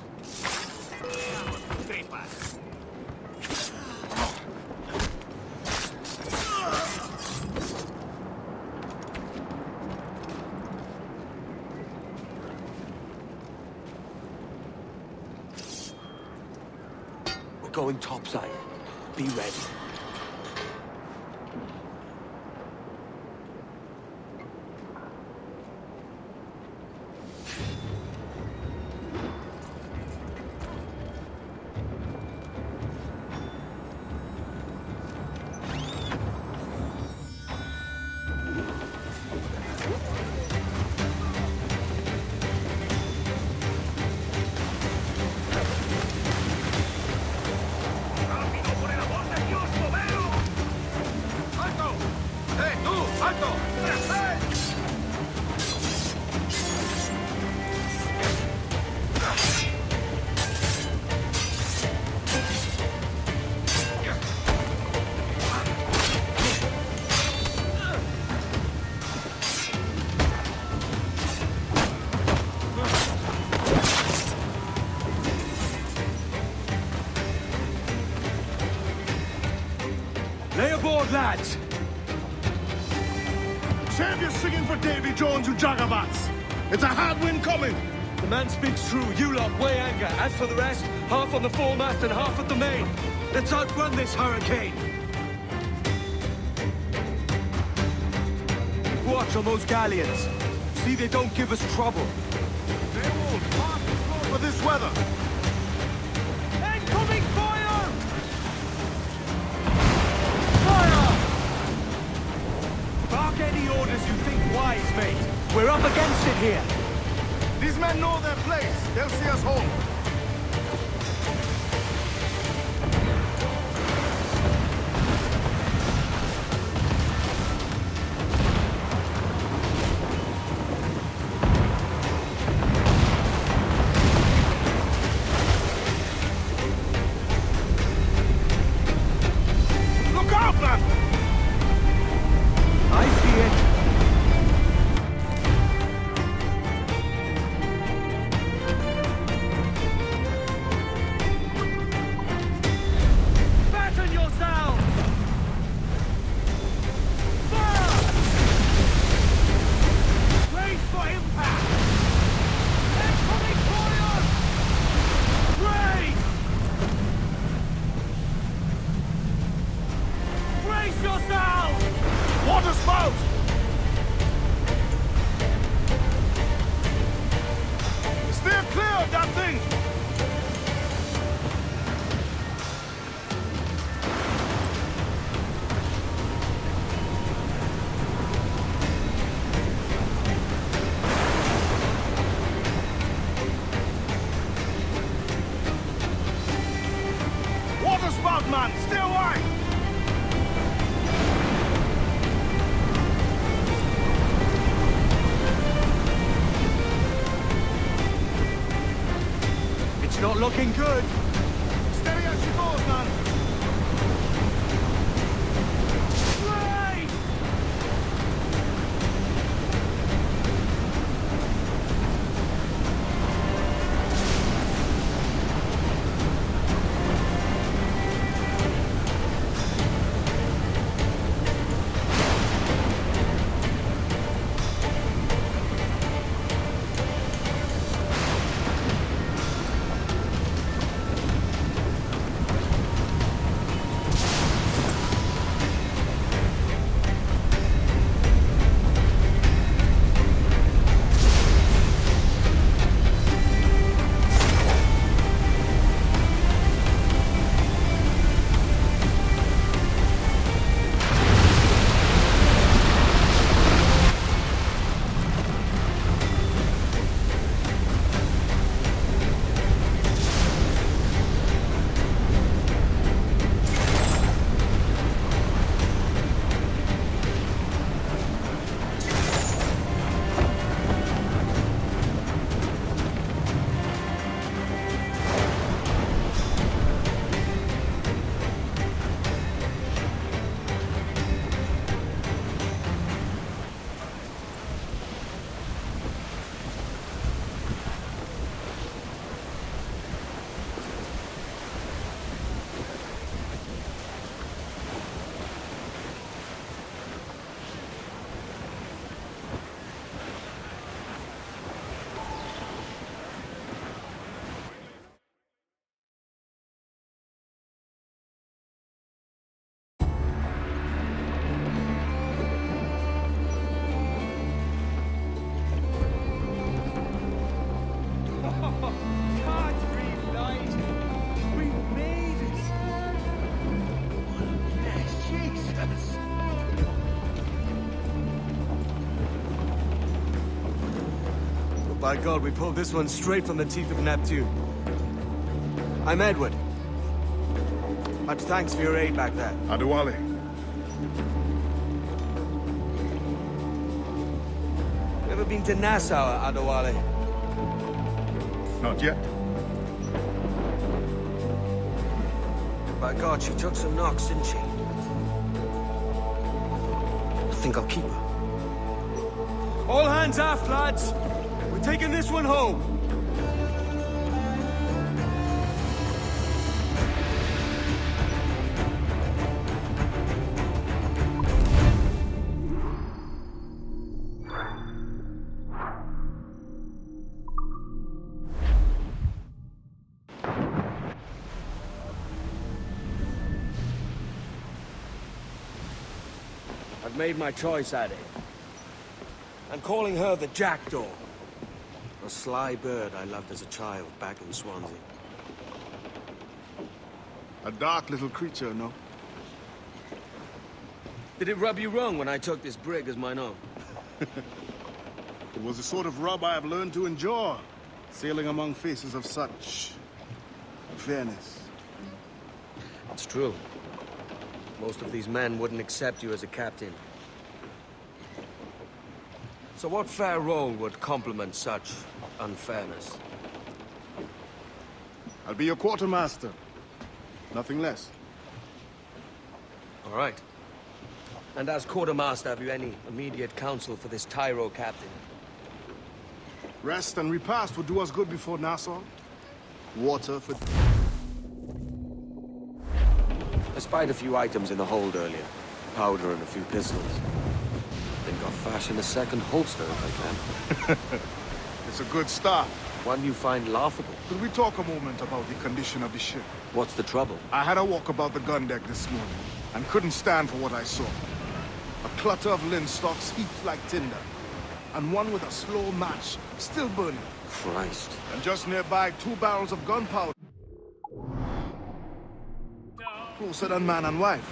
[SPEAKER 3] ¡Vamos, tripas!
[SPEAKER 2] We're going topside. Be ready.
[SPEAKER 1] Lay aboard, lads!
[SPEAKER 7] Save your singing for Davy Jones, you jagabats! It's a hard wind coming!
[SPEAKER 2] The man speaks true. You lot weigh anchor. As for the rest, half on the foremast and half at the main. Let's outrun this hurricane. Watch on those galleons. See they don't give us trouble.
[SPEAKER 7] They won't. For this weather.
[SPEAKER 1] Incoming fire! Bark any orders you think wise, mate.
[SPEAKER 2] We're up against it here.
[SPEAKER 7] These men know their place. They'll see us home. Look out, man!
[SPEAKER 2] I see it.
[SPEAKER 1] Batten yourselves! Fire! Brace for impact! Incoming fire! Brace! Brace yourselves!
[SPEAKER 7] Water spout! Steer clear of that thing! Water spout, man! Stay wide!
[SPEAKER 2] It's not looking good.
[SPEAKER 7] Steady as she goes, man!
[SPEAKER 2] By God, we pulled this one straight from the teeth of Neptune. I'm Edward. Much thanks for your aid back there.
[SPEAKER 21] Adewale.
[SPEAKER 2] Ever been to Nassau, Adewale?
[SPEAKER 21] Not yet.
[SPEAKER 2] By God, she took some knocks, didn't she? I think I'll keep her. All hands aft, lads! We're taking this one home! I've made my choice, Addy. I'm calling her the Jackdaw. A sly bird I loved as a child back in Swansea.
[SPEAKER 21] A dark little creature, no?
[SPEAKER 2] Did it rub you wrong when I took this brig as mine own?
[SPEAKER 21] It was the sort of rub I have learned to endure, sailing among faces of such fairness.
[SPEAKER 2] It's true. Most of these men wouldn't accept you as a captain. So what fair role would complement such unfairness?
[SPEAKER 21] I'll be your quartermaster. Nothing less.
[SPEAKER 2] All right. And as quartermaster, have you any immediate counsel for this Tyro captain?
[SPEAKER 21] Rest and repast would do us good before Nassau. Water for...
[SPEAKER 2] I spied a few items in the hold earlier. Powder and a few pistols. I think I'll fashion a second holster if I can.
[SPEAKER 21] It's a good start.
[SPEAKER 2] One you find laughable.
[SPEAKER 21] Could we talk a moment about the condition of the ship?
[SPEAKER 2] What's the trouble?
[SPEAKER 21] I had a walk about the gun deck this morning, and couldn't stand for what I saw. A clutter of linstocks heaped like tinder, and one with a slow match still burning.
[SPEAKER 2] Christ.
[SPEAKER 21] And just nearby, 2 barrels of gunpowder. Closer than man and wife.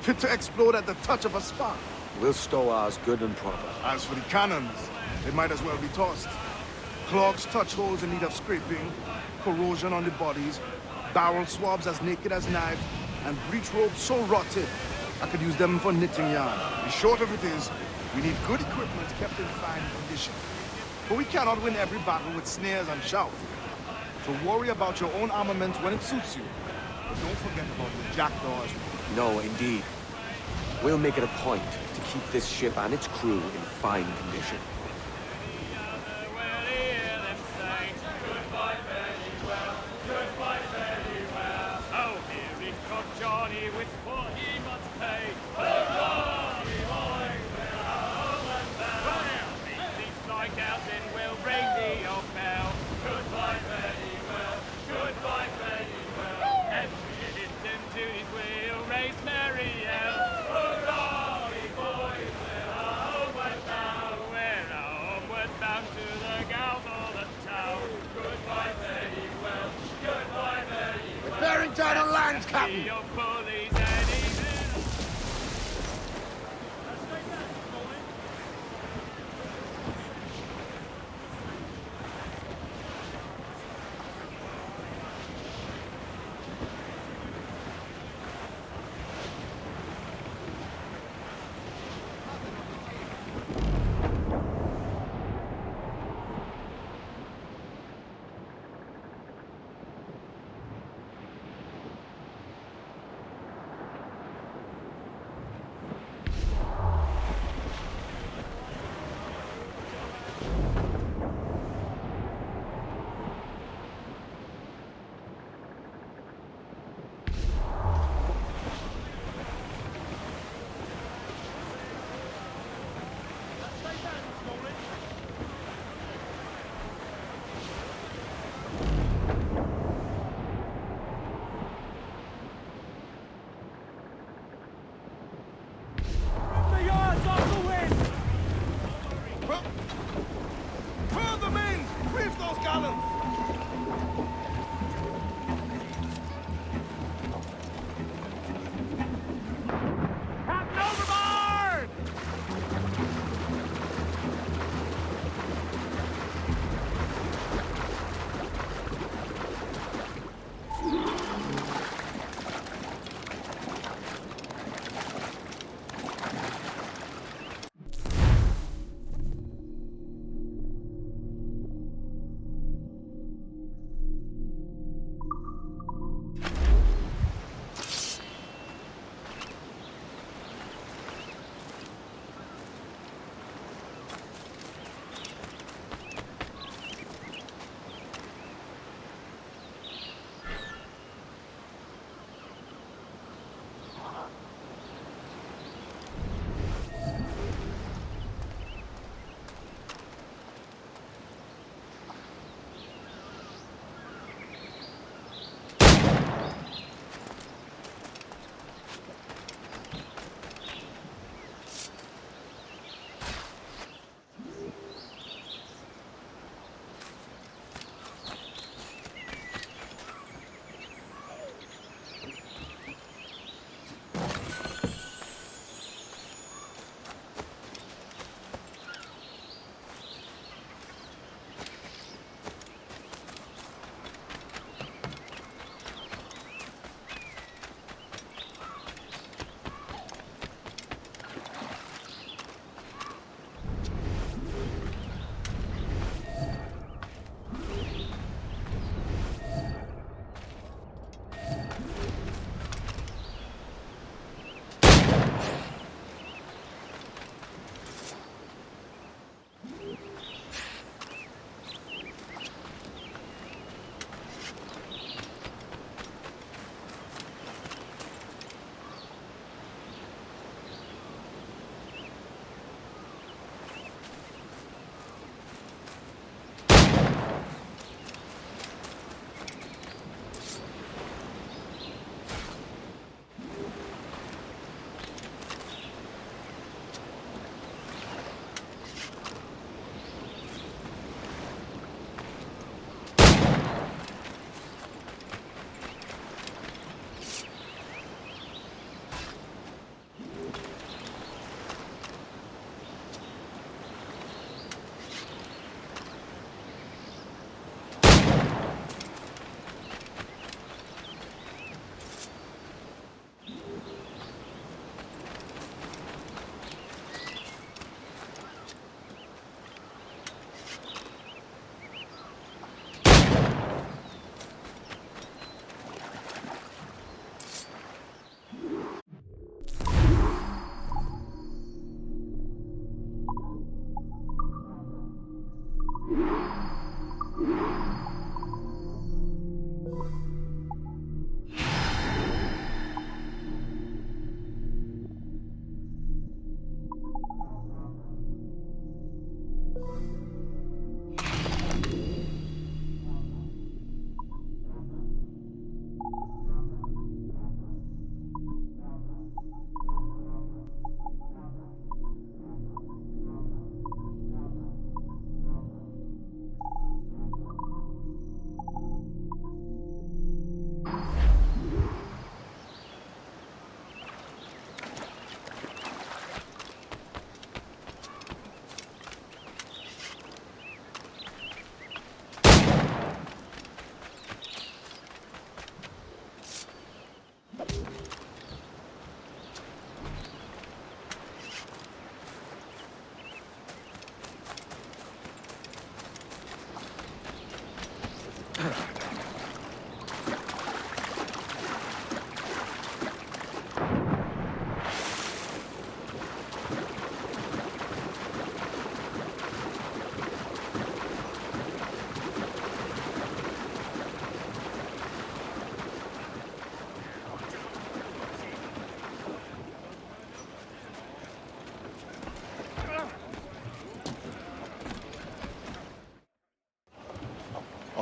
[SPEAKER 21] Fit to explode at the touch of a spark.
[SPEAKER 2] We'll stow ours good and proper.
[SPEAKER 21] As for the cannons, they might as well be tossed. Clogs touch holes in need of scraping, corrosion on the bodies, barrel swabs as naked as knives, and breech ropes so rotted, I could use them for knitting yarn. The short of it is, we need good equipment kept in fine condition. But we cannot win every battle with snares and shout. So worry about your own armament when it suits you. But don't forget about the Jackdaw as well.
[SPEAKER 2] No, indeed. We'll make it a point to keep this ship and its crew in fine condition.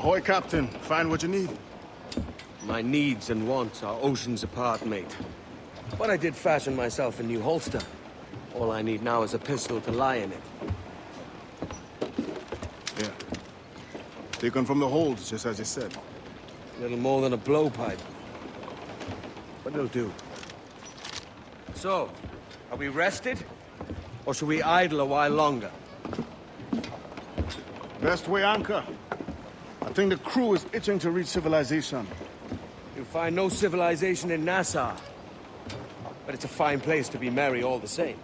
[SPEAKER 21] Ahoy, Captain. Find what you need.
[SPEAKER 2] My needs and wants are oceans apart, mate. But I did fashion myself a new holster. All I need now is a pistol to lie in it.
[SPEAKER 21] Yeah. Taken from the holds, just as you said.
[SPEAKER 2] Little more than a blowpipe. But it'll do. So, are we rested? Or should we idle a while longer?
[SPEAKER 21] Best way anchor. I think the crew is itching to reach civilization.
[SPEAKER 2] You'll find no civilization in Nassau. But it's a fine place to be merry all the same.